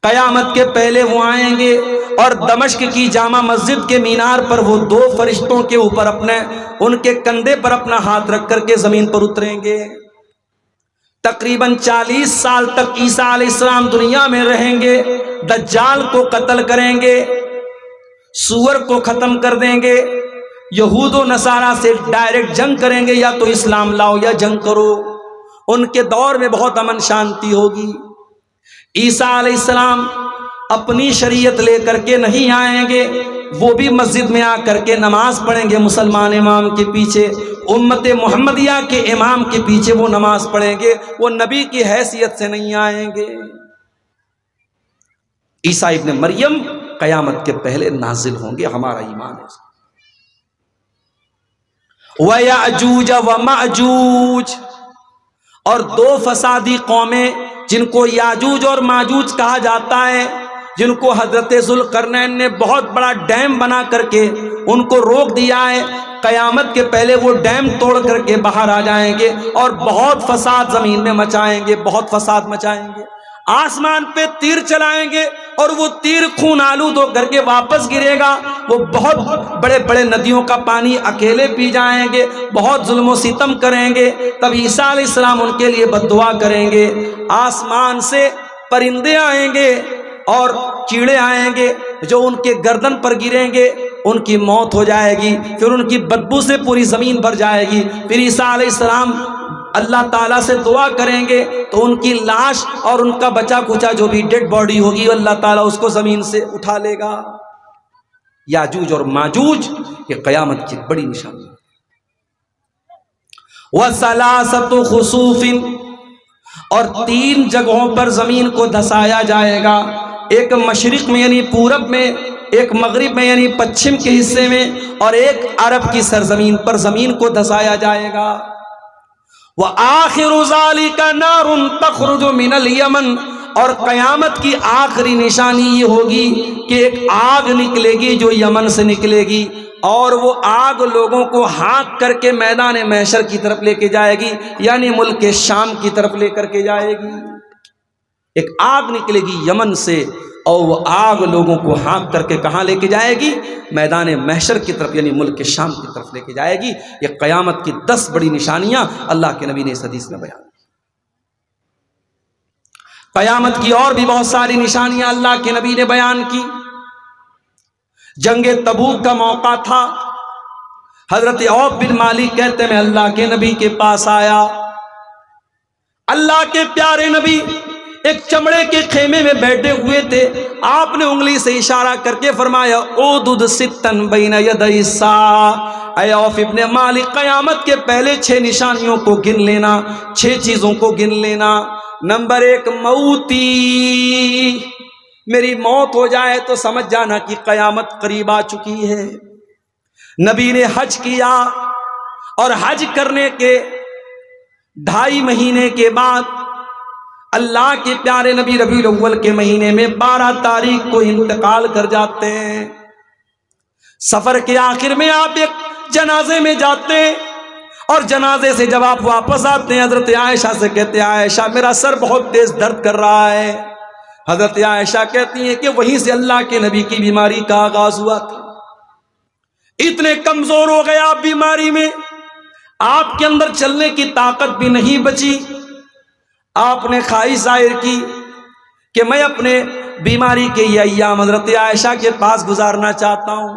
قیامت کے پہلے وہ آئیں گے، اور دمشق کی جامع مسجد کے مینار پر وہ دو فرشتوں کے اوپر ان کے کندھے پر اپنا ہاتھ رکھ کر کے زمین پر اتریں گے۔ تقریباً 40 سال تک عیسیٰ علیہ السلام دنیا میں رہیں گے، دجال کو قتل کریں گے، سور کو ختم کر دیں گے، یہود و نصارہ سے ڈائریکٹ جنگ کریں گے، یا تو اسلام لاؤ یا جنگ کرو۔ ان کے دور میں بہت امن شانتی ہوگی۔ عیسیٰ علیہ السلام اپنی شریعت لے کر کے نہیں آئیں گے، وہ بھی مسجد میں آ کر کے نماز پڑھیں گے مسلمان امام کے پیچھے، امت محمدیہ کے امام کے پیچھے وہ نماز پڑھیں گے، وہ نبی کی حیثیت سے نہیں آئیں گے۔ عیسیٰ ابن مریم قیامت کے پہلے نازل ہوں گے، ہمارا ایمان ہے۔ وَيَأْجُوجَ وَمَأْجُوجَ، اور دو فسادی قومیں جن کو یاجوج اور ماجوج کہا جاتا ہے، جن کو حضرت ذوالقرنین نے بہت بڑا ڈیم بنا کر کے ان کو روک دیا ہے، قیامت کے پہلے وہ ڈیم توڑ کر کے باہر آ جائیں گے اور بہت فساد زمین میں مچائیں گے، بہت فساد مچائیں گے۔ آسمان پہ تیر چلائیں گے اور وہ تیر خون آلود ہو کر کے واپس گرے گا، وہ بہت بڑے بڑے ندیوں کا پانی اکیلے پی جائیں گے، بہت ظلم و ستم کریں گے۔ تب عیسیٰ علیہ السلام ان کے لیے بد دعا کریں گے، آسمان سے پرندے آئیں گے اور کیڑے آئیں گے جو ان کے گردن پر گریں گے، ان کی موت ہو جائے گی، پھر ان کی بدبو سے پوری زمین بھر جائے گی۔ پھر عیسیٰ علیہ السلام اللہ تعالیٰ سے دعا کریں گے تو ان کی لاش اور ان کا بچا کچا جو بھی ڈیڈ باڈی ہوگی اللہ تعالیٰ اس کو زمین سے اٹھا لے گا۔ یاجوج اور ماجوج یہ قیامت کی بڑی نشانی ہے۔ وَثَلَاثَةُ خُسُوفٍ، اور 3 جگہوں پر زمین کو دھسایا جائے گا، ایک مشرق میں یعنی پورب میں، ایک مغرب میں یعنی پچھم کے حصے میں، اور ایک عرب کی سرزمین پر زمین کو دھسایا جائے گا۔ وَآخِرُ ذَلِكَ نَارٌ تَخْرُجُ مِنَ الْيَمَنِ، اور قیامت کی آخری نشانی یہ ہوگی کہ ایک آگ نکلے گی جو یمن سے نکلے گی، اور وہ آگ لوگوں کو ہانک کر کے میدان محشر کی طرف لے کے جائے گی، یعنی ملک شام کی طرف لے کر کے جائے گی۔ ایک آگ نکلے گی یمن سے اور وہ آگ لوگوں کو ہانک کر کے کہاں لے کے جائے گی؟ میدان محشر کی طرف، یعنی ملک شام کی طرف لے کے جائے گی۔ یہ قیامت کی 10 بڑی نشانیاں اللہ کے نبی نے اس حدیث میں بیان کی۔ قیامت کی اور بھی بہت ساری نشانیاں اللہ کے نبی نے بیان کی. جنگ تبوک کا موقع تھا. حضرت عوف بن مالک کہتے میں اللہ کے نبی کے پاس آیا. اللہ کے پیارے نبی ایک چمڑے کے خیمے میں بیٹھے ہوئے تھے. آپ نے انگلی سے اشارہ کر کے فرمایا اودد ستن بین یدی الساعہ. اے عوف ابن مالک قیامت کے پہلے 6 نشانیوں کو گن لینا, 6 چیزوں کو گن لینا. نمبر 1 موتی, میری موت ہو جائے تو سمجھ جانا کہ قیامت قریب آ چکی ہے. نبی نے حج کیا اور حج کرنے کے 2.5 مہینے کے بعد اللہ کے پیارے نبی ربیع الاول کے مہینے میں 12 تاریخ کو انتقال کر جاتے ہیں. سفر کے آخر میں آپ ایک جنازے میں جاتے ہیں اور جنازے سے جب آپ واپس آتے ہیں حضرت عائشہ سے کہتے ہیں عائشہ میرا سر بہت تیز درد کر رہا ہے. حضرت عائشہ کہتی ہیں کہ وہیں سے اللہ کے نبی کی بیماری کا آغاز ہوا تھا. اتنے کمزور ہو گئے آپ بیماری میں, آپ کے اندر چلنے کی طاقت بھی نہیں بچی. آپ نے خواہش ظاہر کی کہ میں اپنے بیماری کے یہ ایام حضرت عائشہ کے پاس گزارنا چاہتا ہوں.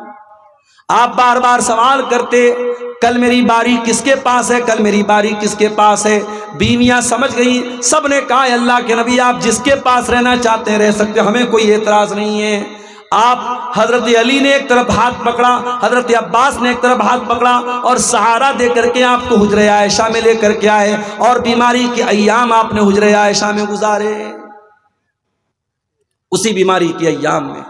آپ بار بار سوال کرتے کل میری باری کس کے پاس ہے, کل میری باری کس کے پاس ہے. بیویاں سمجھ گئیں, سب نے کہا اللہ کے نبی آپ جس کے پاس رہنا چاہتے ہیں رہ سکتے, ہمیں کوئی اعتراض نہیں ہے. آپ حضرت علی نے ایک طرف ہاتھ پکڑا, حضرت عباس نے ایک طرف ہاتھ پکڑا اور سہارا دے کر کے آپ کو حجرہ عائشہ میں لے کر کے آئے اور بیماری کے ایام آپ نے حجرہ عائشہ میں گزارے. اسی بیماری کے ایام میں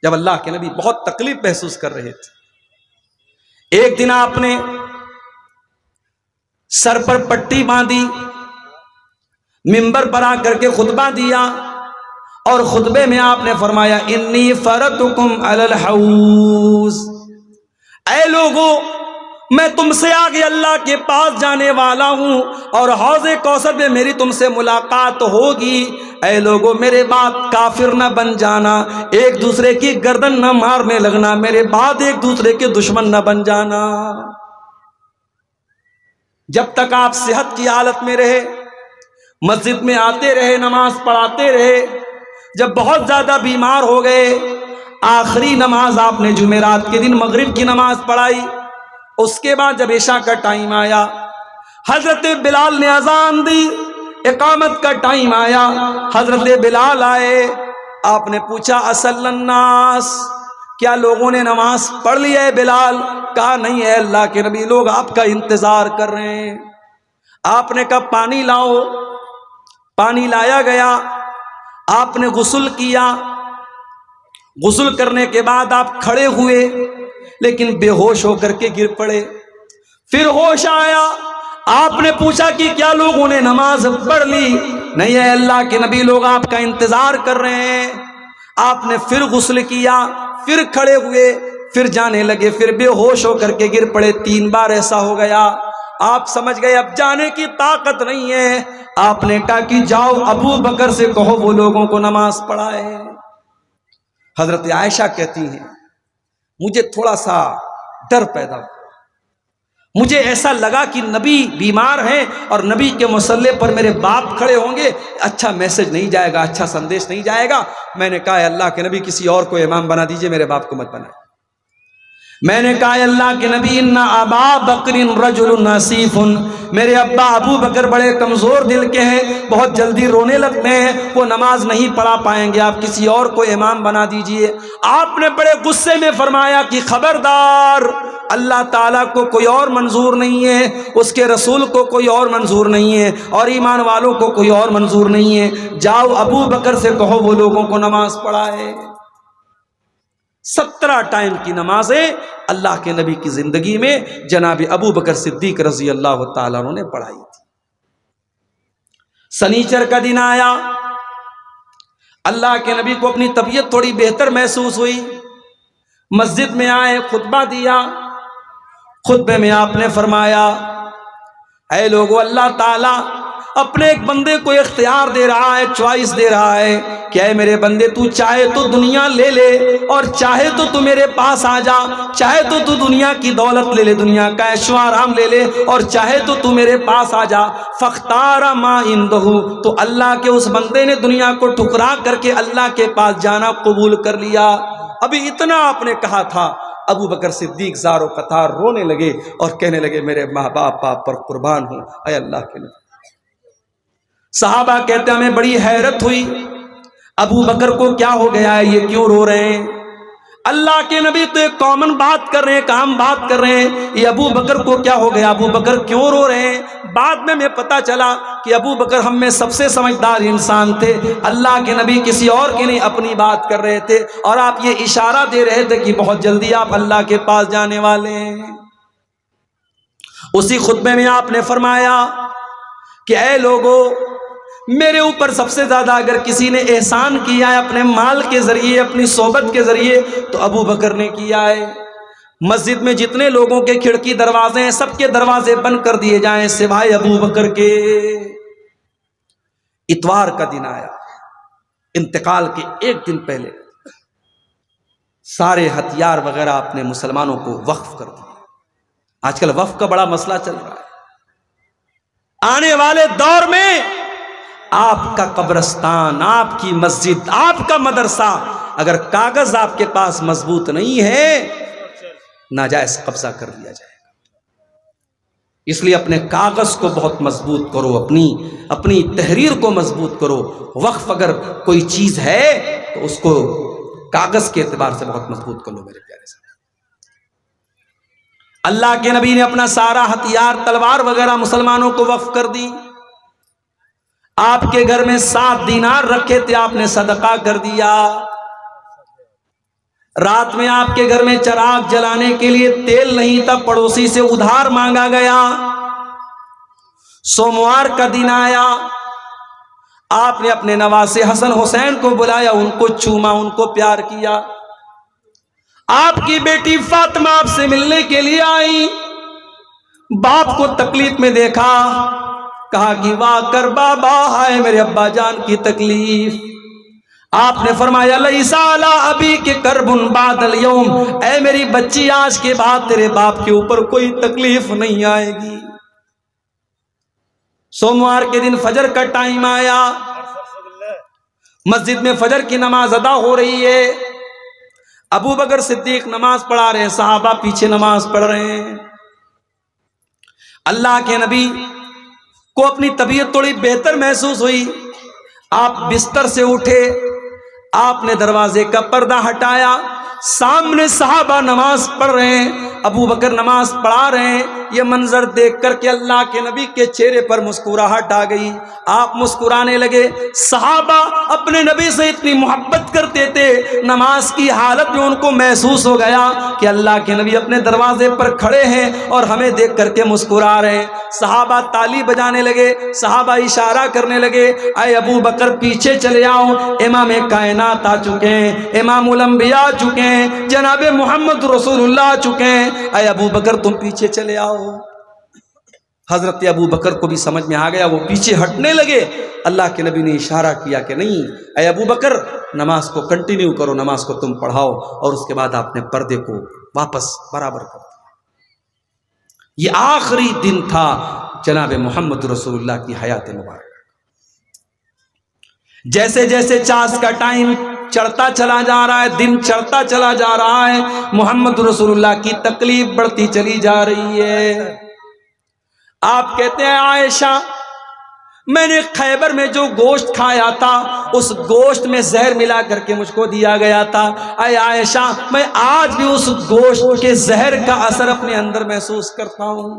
جب اللہ کے نبی بہت تکلیف محسوس کر رہے تھے, ایک دن آپ نے سر پر پٹی باندھی, منبر پر آ کر کے خطبہ دیا اور خطبے میں آپ نے فرمایا انی فرتکم علی الحوض, اے لوگوں میں تم سے آگے اللہ کے پاس جانے والا ہوں اور حوض کوثر میں میری تم سے ملاقات ہوگی. اے لوگوں میرے بعد کافر نہ بن جانا, ایک دوسرے کی گردن نہ مارنے لگنا, میرے بعد ایک دوسرے کے دشمن نہ بن جانا. جب تک آپ صحت کی حالت میں رہے, مسجد میں آتے رہے, نماز پڑھاتے رہے. جب بہت زیادہ بیمار ہو گئے, آخری نماز آپ نے جمعرات کے دن مغرب کی نماز پڑھائی. اس کے بعد جب عشاء کا ٹائم آیا, حضرت بلال نے اذان دی, اقامت کا ٹائم آیا, حضرت بلال آئے. آپ نے پوچھا اصل الناس, کیا لوگوں نے نماز پڑھ لی ہے بلال؟ کہا نہیں ہے اللہ کے نبی, لوگ آپ کا انتظار کر رہے ہیں. آپ نے کہا پانی لاؤ. پانی لایا گیا, آپ نے غسل کیا. غسل کرنے کے بعد آپ کھڑے ہوئے لیکن بے ہوش ہو کر کے گر پڑے. پھر ہوش آیا, آپ نے پوچھا کہ کیا لوگوں نے نماز پڑھ لی؟ نہیں ہے اللہ کے نبی, لوگ آپ کا انتظار کر رہے ہیں. آپ نے پھر غسل کیا, پھر کھڑے ہوئے, پھر جانے لگے, پھر بے ہوش ہو کر کے گر پڑے. 3 بار ایسا ہو گیا. آپ سمجھ گئے اب جانے کی طاقت نہیں ہے. آپ نے کہا کہ جاؤ ابو بکر سے کہو وہ لوگوں کو نماز پڑھائے. حضرت عائشہ کہتی ہیں مجھے تھوڑا سا ڈر پیدا ہوا. مجھے ایسا لگا کہ نبی بیمار ہیں اور نبی کے مصلے پر میرے باپ کھڑے ہوں گے, اچھا میسج نہیں جائے گا, اچھا سندیش نہیں جائے گا. میں نے کہا اللہ کے نبی کسی اور کو امام بنا دیجئے, میرے باپ کو مت بنائے. میں نے کہا اللہ کے نبی ان ابا بکر رجل نصیف, میرے ابا ابو بکر بڑے کمزور دل کے ہیں, بہت جلدی رونے لگتے ہیں, وہ نماز نہیں پڑھا پائیں گے, آپ کسی اور کو امام بنا دیجئے. آپ نے بڑے غصے میں فرمایا کہ خبردار, اللہ تعالیٰ کو کوئی اور منظور نہیں ہے, اس کے رسول کو کوئی اور منظور نہیں ہے, اور ایمان والوں کو کوئی اور منظور نہیں ہے. جاؤ ابو بکر سے کہو وہ لوگوں کو نماز پڑھائے. 17 ٹائم کی نمازیں اللہ کے نبی کی زندگی میں جناب ابو بکر صدیق رضی اللہ تعالیٰ عنہ نے پڑھائی تھی. سنیچر کا دن آیا, اللہ کے نبی کو اپنی طبیعت تھوڑی بہتر محسوس ہوئی. مسجد میں آئے, خطبہ دیا. خطبے میں آپ نے فرمایا اے لوگو اللہ تعالیٰ اپنے ایک بندے کو اختیار دے رہا ہے، چوائس دے رہا ہے کہ اے میرے بندے تو چاہے تو دنیا لے لے اور چاہے تو میرے پاس آ جا، چاہے تو دنیا کی دولت لے لے، دنیا کا عیش و آرام لے لے، اور چاہے تو میرے پاس آ جا۔ فاختار ما عنده، تو اللہ کے اس بندے نے دنیا کو ٹھکرا کر کے اللہ کے پاس جانا قبول کر لیا۔ ابھی اتنا آپ نے کہا تھا، ابو بکر صدیق زار و قطار رونے لگے اور کہنے لگے میرے ماں باپ پر قربان ہوں اے اللہ کے نبی۔ صحابہ کہتے ہیں ہمیں بڑی حیرت ہوئی، ابو بکر کو کیا ہو گیا ہے، یہ کیوں رو رہے ہیں؟ اللہ کے نبی تو ایک کامن بات کر رہے ہیں، کام بات کر رہے ہیں، یہ ابو بکر کو کیا ہو گیا، ابو بکر کیوں رو رہے ہیں؟ بعد میں ہمیں پتا چلا کہ ابو بکر ہم میں سب سے سمجھدار انسان تھے، اللہ کے نبی کسی اور کی نہیں اپنی بات کر رہے تھے، اور آپ یہ اشارہ دے رہے تھے کہ بہت جلدی آپ اللہ کے پاس جانے والے ہیں۔ اسی خطبے میں آپ نے فرمایا کہ اے لوگو، میرے اوپر سب سے زیادہ اگر کسی نے احسان کیا ہے اپنے مال کے ذریعے، اپنی صحبت کے ذریعے، تو ابو بکر نے کیا ہے۔ مسجد میں جتنے لوگوں کے کھڑکی دروازے ہیں سب کے دروازے بند کر دیے جائیں سوائے ابو بکر کے۔ اتوار کا دن آیا، انتقال کے ایک دن پہلے سارے ہتھیار وغیرہ اپنے مسلمانوں کو وقف کر دیے۔ آج کل وقف کا بڑا مسئلہ چل رہا ہے۔ آنے والے دور میں آپ کا قبرستان، آپ کی مسجد، آپ کا مدرسہ، اگر کاغذ آپ کے پاس مضبوط نہیں ہے، ناجائز قبضہ کر لیا جائے گا۔ اس لیے اپنے کاغذ کو بہت مضبوط کرو، اپنی تحریر کو مضبوط کرو۔ وقف اگر کوئی چیز ہے تو اس کو کاغذ کے اعتبار سے بہت مضبوط کر لو میرے پیارے سے۔ اللہ کے نبی نے اپنا سارا ہتھیار، تلوار وغیرہ مسلمانوں کو وقف کر دی۔ آپ کے گھر میں 7 دینار رکھے تھے، آپ نے صدقہ کر دیا۔ رات میں آپ کے گھر میں چراغ جلانے کے لیے تیل نہیں تھا، پڑوسی سے ادھار مانگا گیا۔ سوموار کا دن آیا، آپ نے اپنے نواسے حسن حسین کو بلایا، ان کو چوما، ان کو پیار کیا۔ آپ کی بیٹی فاطمہ آپ سے ملنے کے لیے آئی، باپ کو تکلیف میں دیکھا، کہا کہ واہ کر بابا، ہائے میرے ابا جان کی تکلیف۔ آپ نے فرمایا لیس علی ابیک کرب بعد اليوم، اے میری بچی آج کے بعد تیرے باپ کے اوپر کوئی تکلیف نہیں آئے گی۔ سوموار کے دن فجر کا ٹائم آیا، مسجد میں فجر کی نماز ادا ہو رہی ہے، ابو بکر صدیق نماز پڑھا رہے ہیں، صحابہ پیچھے نماز پڑھ رہے ہیں۔ اللہ کے نبی کو اپنی طبیعت تھوڑی بہتر محسوس ہوئی، آپ بستر سے اٹھے، آپ نے دروازے کا پردہ ہٹایا، سامنے صحابہ نماز پڑھ رہے ہیں، ابو بکر نماز پڑھا رہے ہیں۔ یہ منظر دیکھ کر کے اللہ کے نبی کے چہرے پر مسکراہٹ آ گئی، آپ مسکرانے لگے۔ صحابہ اپنے نبی سے اتنی محبت کرتے تھے، نماز کی حالت میں ان کو محسوس ہو گیا کہ اللہ کے نبی اپنے دروازے پر کھڑے ہیں اور ہمیں دیکھ کر کے مسکرا رہے ہیں۔ صحابہ تالی بجانے لگے، صحابہ اشارہ کرنے لگے، اے ابو بکر پیچھے چلے آؤ، امام کائنات آ چکے ہیں، امام الانبیاء آ چکے ہیں، جناب محمد رسول اللہ آ چکے ہیں، اے ابو بکر تم پیچھے چلے آؤ۔ حضرت ابو بکر کو بھی سمجھ میں آ گیا، وہ پیچھے ہٹنے لگے۔ اللہ کے نبی نے اشارہ کیا کہ نہیں اے ابو بکر، نماز کو کنٹینیو کرو، نماز کو تم پڑھاؤ، اور اس کے بعد آپ نے پردے کو واپس برابر کر دیا۔ یہ آخری دن تھا جناب محمد رسول اللہ کی حیات مبارکہ۔ جیسے جیسے چاس کا ٹائم چڑھتا چلا جا رہا ہے، دن چڑھتا چلا جا رہا ہے، محمد رسول اللہ کی تکلیف بڑھتی چلی جا رہی ہے۔ آپ کہتے ہیں عائشہ، میں نے خیبر میں جو گوشت کھایا تھا اس گوشت میں زہر ملا کر کے مجھ کو دیا گیا تھا، اے عائشہ میں آج بھی اس گوشت کے زہر کا اثر اپنے اندر محسوس کرتا ہوں،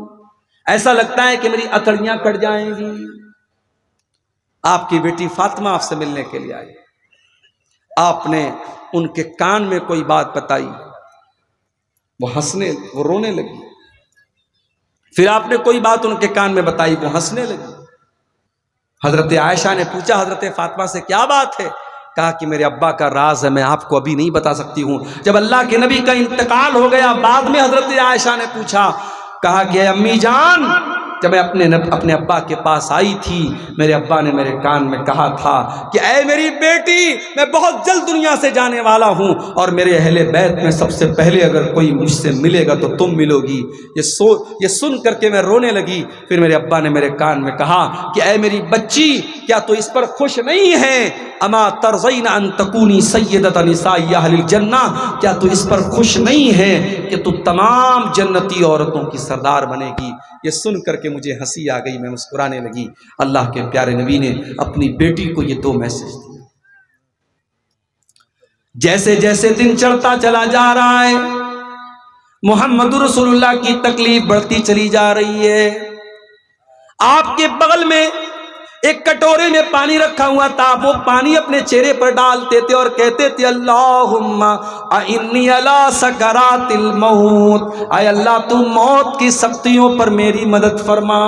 ایسا لگتا ہے کہ میری اتڑیاں کٹ جائیں گی۔ آپ کی بیٹی فاطمہ آپ سے ملنے کے لیے آئی، آپ نے ان کے کان میں کوئی بات بتائی، وہ رونے لگی۔ پھر آپ نے کوئی بات ان کے کان میں بتائی، وہ ہنسنے لگی۔ حضرت عائشہ نے پوچھا حضرت فاطمہ سے کیا بات ہے؟ کہا کہ میرے ابا کا راز ہے، میں آپ کو ابھی نہیں بتا سکتی ہوں۔ جب اللہ کے نبی کا انتقال ہو گیا، بعد میں حضرت عائشہ نے پوچھا، کہا کہ امی جان جب میں اپنے ابا کے پاس آئی تھی، میرے ابا نے میرے کان میں کہا تھا کہ اے میری بیٹی، میں بہت جلد دنیا سے جانے والا ہوں، اور میرے اہل بیت میں سب سے پہلے اگر کوئی مجھ سے ملے گا تو تم ملو گی۔ یہ سن کر کے میں رونے لگی۔ پھر میرے ابا نے میرے کان میں کہا کہ اے میری بچی، کیا تو اس پر خوش نہیں ہے؟ اما ترضین ان تکونی سیدۃ نساء اہل الجنہ، کیا تو اس پر خوش نہیں ہے کہ تو تمام جنتی عورتوں کی سردار بنے گی؟ یہ سن کر کے مجھے ہنسی آ گئی، میں مسکرانے لگی۔ اللہ کے پیارے نبی نے اپنی بیٹی کو یہ 2 میسج دیے۔ جیسے جیسے دن چڑھتا چلا جا رہا ہے، محمد رسول اللہ کی تکلیف بڑھتی چلی جا رہی ہے۔ آپ کے بغل میں ایک کٹورے میں پانی رکھا ہوا تھا، وہ پانی اپنے چہرے پر ڈالتے تھے اور کہتے تھے اللہم انی علی سکرات الموت، اے اللہ تو موت کی سختیوں پر میری مدد فرما۔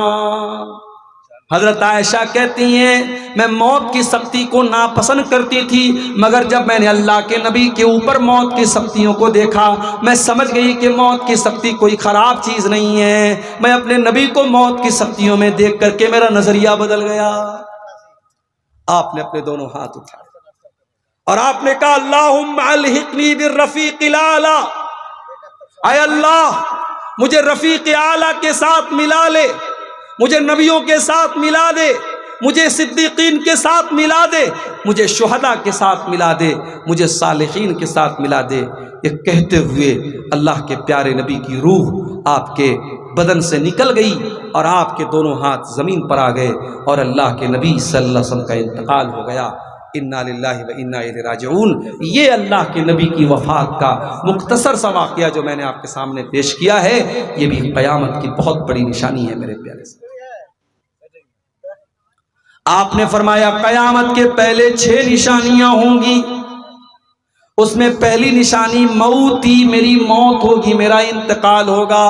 حضرت عائشہ کہتی ہیں میں موت کی سختی کو ناپسند کرتی تھی، مگر جب میں نے اللہ کے نبی کے اوپر موت کی سختیوں کو دیکھا، میں سمجھ گئی کہ موت کی سختی کوئی خراب چیز نہیں ہے۔ میں اپنے نبی کو موت کی سختیوں میں دیکھ کر کے میرا نظریہ بدل گیا۔ آپ نے اپنے دونوں ہاتھ اٹھائے اور آپ نے کہا اللہم الحقنی بالرفیق الاعلی، اے اللہ مجھے رفیق اعلیٰ کے ساتھ ملا لے، مجھے نبیوں کے ساتھ ملا دے، مجھے صدیقین کے ساتھ ملا دے، مجھے شہداء کے ساتھ ملا دے، مجھے صالحین کے ساتھ ملا دے۔ یہ کہتے ہوئے اللہ کے پیارے نبی کی روح آپ کے بدن سے نکل گئی اور آپ کے دونوں ہاتھ زمین پر آ گئے اور اللہ کے نبی صلی اللہ علیہ وسلم کا انتقال ہو گیا۔ انا للہ و انا الیہ راجعون۔ یہ اللہ کے نبی کی وفات کا مختصر سا واقعہ جو میں نے آپ کے سامنے پیش کیا ہے، یہ بھی قیامت کی بہت بڑی نشانی ہے میرے پیارے سے۔ آپ نے فرمایا قیامت کے پہلے 6 نشانیاں ہوں گی، اس میں پہلی نشانی موت ہی، میری موت ہوگی، میرا انتقال ہوگا۔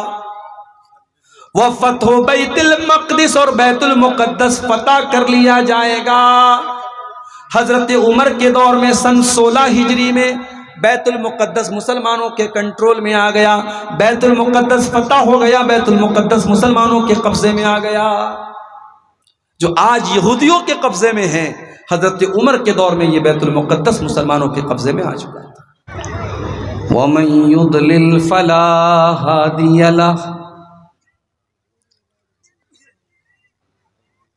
وفتح بیت المقدس، اور بیت المقدس فتح کر لیا جائے گا۔ حضرت عمر کے دور میں سن 16 ہجری میں بیت المقدس مسلمانوں کے کنٹرول میں آ گیا، بیت المقدس فتح ہو گیا، بیت المقدس مسلمانوں کے قبضے میں آ گیا۔ جو آج یہودیوں کے قبضے میں ہیں، حضرت عمر کے دور میں یہ بیت المقدس مسلمانوں کے قبضے میں آ چکا تھا۔ وَمَن يُضْلِلْ فَلَا هَادِيَ لَهُ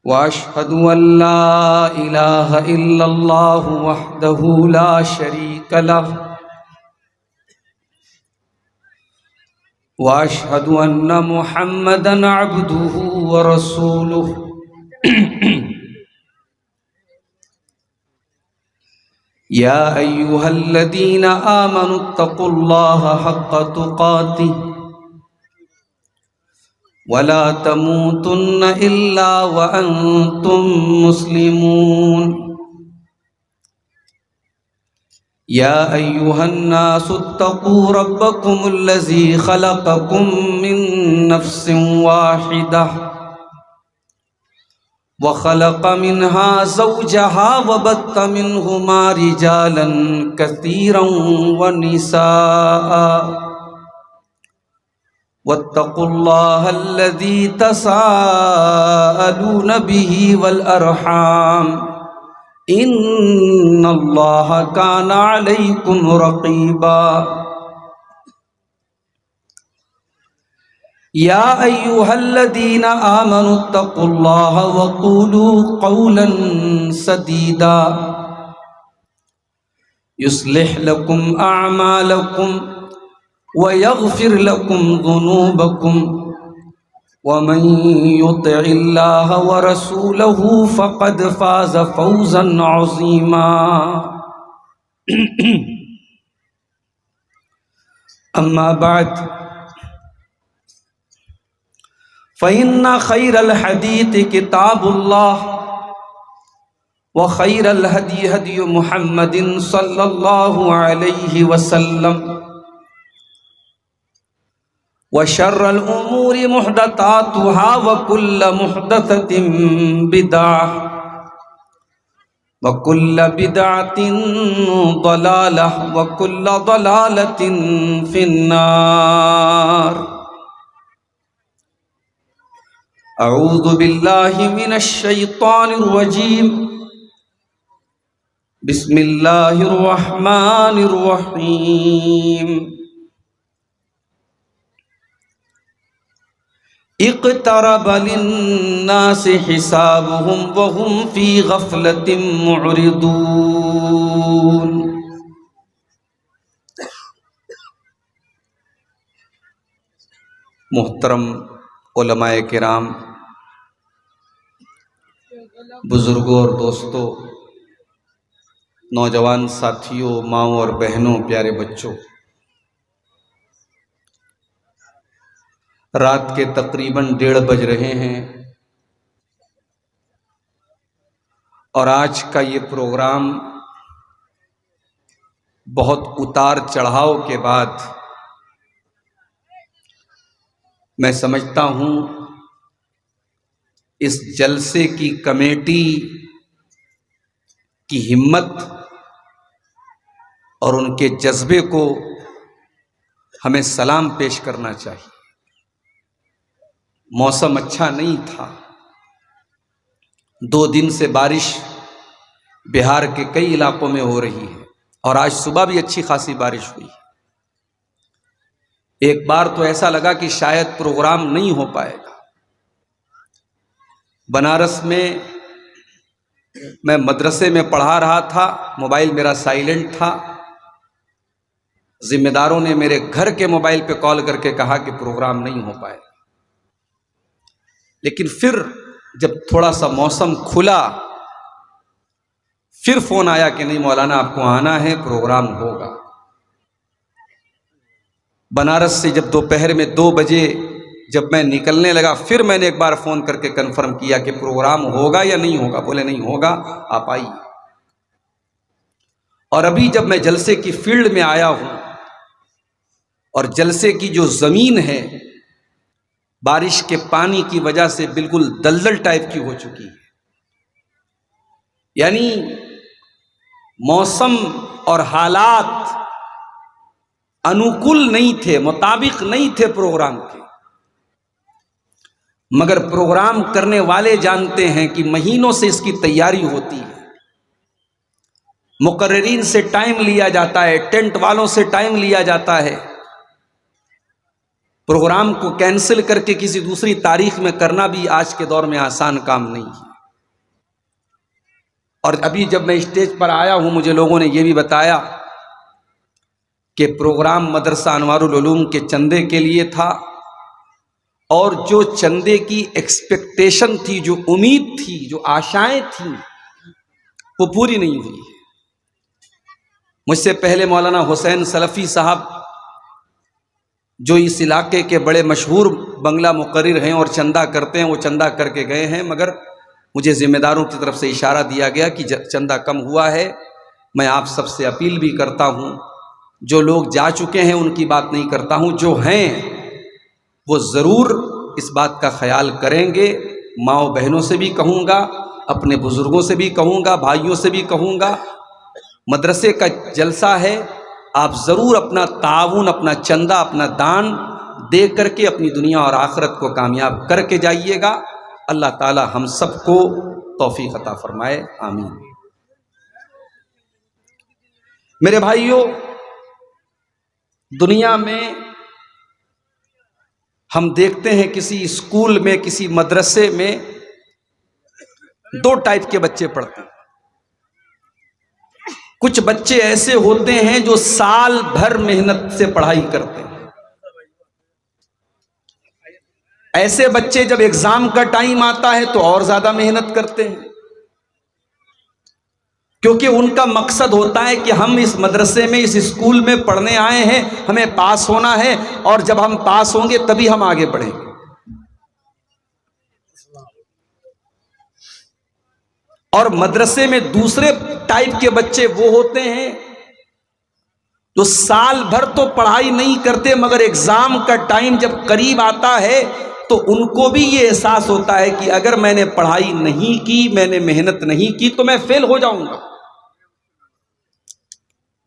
وَأَشْهَدُ أَن لَّا إِلَٰهَ إِلَّا اللَّهُ وَحْدَهُ لَا شَرِيكَ لَهُ وَأَشْهَدُ أَنَّ مُحَمَّدًا عَبْدُهُ وَرَسُولُهُ۔ یا ایہا الذین آمنوا اتقوا اللہ حق تقاته ولا تموتن الا وانتم مسلمون۔ یا ایہا الناس اتقوا ربکم الذی خلقکم من نفس واحدہ وخلق منها زوجها وبث منهما رجالا كثيرا ونساء واتقوا الله الذي تساءلون به والأرحام إن الله كان عليكم رقيبا۔ یا ایہا الذین آمنوا اتقوا اللہ وقولوا قولا سدیدا یصلح لکم اعمالکم ویغفر لکم ذنوبکم ومن یطع اللہ ورسولہ فقد فاز فوزا عظیما۔ اما بعد فإن خير الحديث كتاب الله وخير الهدي هدي محمد صلى الله عليه وسلم وشر الأمور محدثاتها وكل محدثة بدعة وكل بدعة ضلالة وكل ضلالة في النار۔ اعوذ باللہ من الشیطان الرجیم بسم اللہ الرحمن الرحیم اقترب للناس حسابهم وهم في غفلة معرضون. محترم علماء کرام، بزرگوں اور دوستوں، نوجوان ساتھیوں، ماؤں اور بہنوں، پیارے بچوں، رات کے تقریباً 1:30 بج رہے ہیں اور آج کا یہ پروگرام بہت اتار چڑھاؤ کے بعد میں سمجھتا ہوں اس جلسے کی کمیٹی کی ہمت اور ان کے جذبے کو ہمیں سلام پیش کرنا چاہیے۔ موسم اچھا نہیں تھا، 2 دن سے بارش بہار کے کئی علاقوں میں ہو رہی ہے اور آج صبح بھی اچھی خاصی بارش ہوئی۔ ایک بار تو ایسا لگا کہ شاید پروگرام نہیں ہو پائے گا۔ بنارس میں میں مدرسے میں پڑھا رہا تھا، موبائل میرا سائلنٹ تھا، ذمہ داروں نے میرے گھر کے موبائل پہ کال کر کے کہا کہ پروگرام نہیں ہو پائے گا۔ لیکن پھر جب تھوڑا سا موسم کھلا، پھر فون آیا کہ نہیں مولانا آپ کو آنا ہے، پروگرام ہوگا۔ بنارس سے جب دوپہر میں 2 بجے جب میں نکلنے لگا، پھر میں نے ایک بار فون کر کے کنفرم کیا کہ پروگرام ہوگا یا نہیں ہوگا۔ بولے نہیں ہوگا، آپ آئیے۔ اور ابھی جب میں جلسے کی فیلڈ میں آیا ہوں اور جلسے کی جو زمین ہے بارش کے پانی کی وجہ سے بالکل دلدل ٹائپ کی ہو چکی ہے، یعنی موسم اور حالات انوکول نہیں تھے، مطابق نہیں تھے پروگرام کے، مگر پروگرام کرنے والے جانتے ہیں کہ مہینوں سے اس کی تیاری ہوتی ہے، مقررین سے ٹائم لیا جاتا ہے، ٹینٹ والوں سے ٹائم لیا جاتا ہے۔ پروگرام کو کینسل کر کے کسی دوسری تاریخ میں کرنا بھی آج کے دور میں آسان کام نہیں ہے۔ اور ابھی جب میں اسٹیج پر آیا ہوں، مجھے لوگوں نے یہ بھی بتایا کہ پروگرام مدرسہ انوار العلوم کے چندے کے لیے تھا، اور جو چندے کی ایکسپیکٹیشن تھی، جو امید تھی، جو آشائیں تھیں، وہ پوری نہیں ہوئی۔ مجھ سے پہلے مولانا حسین سلفی صاحب جو اس علاقے کے بڑے مشہور بنگلہ مقرر ہیں اور چندہ کرتے ہیں، وہ چندہ کر کے گئے ہیں، مگر مجھے ذمہ داروں کی طرف سے اشارہ دیا گیا کہ چندہ کم ہوا ہے۔ میں آپ سب سے اپیل بھی کرتا ہوں، جو لوگ جا چکے ہیں ان کی بات نہیں کرتا ہوں، جو ہیں وہ ضرور اس بات کا خیال کریں گے۔ ماؤں بہنوں سے بھی کہوں گا، اپنے بزرگوں سے بھی کہوں گا، بھائیوں سے بھی کہوں گا، مدرسے کا جلسہ ہے، آپ ضرور اپنا تعاون، اپنا چندہ، اپنا دان دے کر کے اپنی دنیا اور آخرت کو کامیاب کر کے جائیے گا۔ اللہ تعالی ہم سب کو توفیق عطا فرمائے، آمین۔ میرے بھائیوں، دنیا میں ہم دیکھتے ہیں کسی اسکول میں، کسی مدرسے میں 2 ٹائپ کے بچے پڑھتے ہیں۔ کچھ بچے ایسے ہوتے ہیں جو سال بھر محنت سے پڑھائی کرتے ہیں۔ ایسے بچے جب ایگزام کا ٹائم آتا ہے تو اور زیادہ محنت کرتے ہیں، کیونکہ ان کا مقصد ہوتا ہے کہ ہم اس مدرسے میں، اس اسکول میں پڑھنے آئے ہیں، ہمیں پاس ہونا ہے، اور جب ہم پاس ہوں گے تبھی ہم آگے بڑھیں گے۔ اور مدرسے میں دوسرے ٹائپ کے بچے وہ ہوتے ہیں جو سال بھر تو پڑھائی نہیں کرتے، مگر ایگزام کا ٹائم جب قریب آتا ہے تو ان کو بھی یہ احساس ہوتا ہے کہ اگر میں نے پڑھائی نہیں کی، میں نے محنت نہیں کی تو میں فیل ہو جاؤں گا۔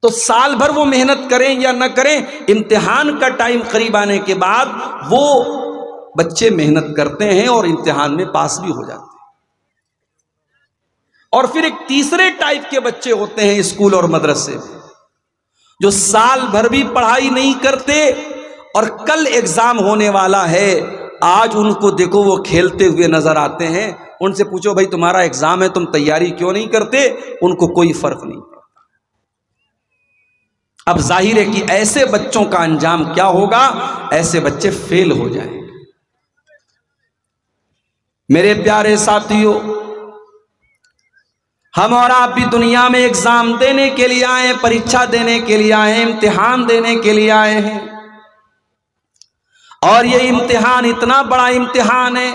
تو سال بھر وہ محنت کریں یا نہ کریں، امتحان کا ٹائم قریب آنے کے بعد وہ بچے محنت کرتے ہیں اور امتحان میں پاس بھی ہو جاتے ہیں۔ اور پھر ایک تیسرے ٹائپ کے بچے ہوتے ہیں اسکول اور مدرسے میں، جو سال بھر بھی پڑھائی نہیں کرتے اور کل ایگزام ہونے والا ہے، آج ان کو دیکھو وہ کھیلتے ہوئے نظر آتے ہیں، ان سے پوچھو بھائی تمہارا ایگزام ہے، تم تیاری کیوں نہیں کرتے؟ ان کو کوئی فرق نہیں پڑتا۔ اب ظاہر ہے کہ ایسے بچوں کا انجام کیا ہوگا؟ ایسے بچے فیل ہو جائیں گے۔ میرے پیارے ساتھیوں، ہم اور آپ بھی دنیا میں ایگزام دینے کے لیے آئے ہیں، پریچھا دینے کے لیے آئے ہیں، امتحان دینے کے لیے آئے ہیں، اور یہ امتحان اتنا بڑا امتحان ہے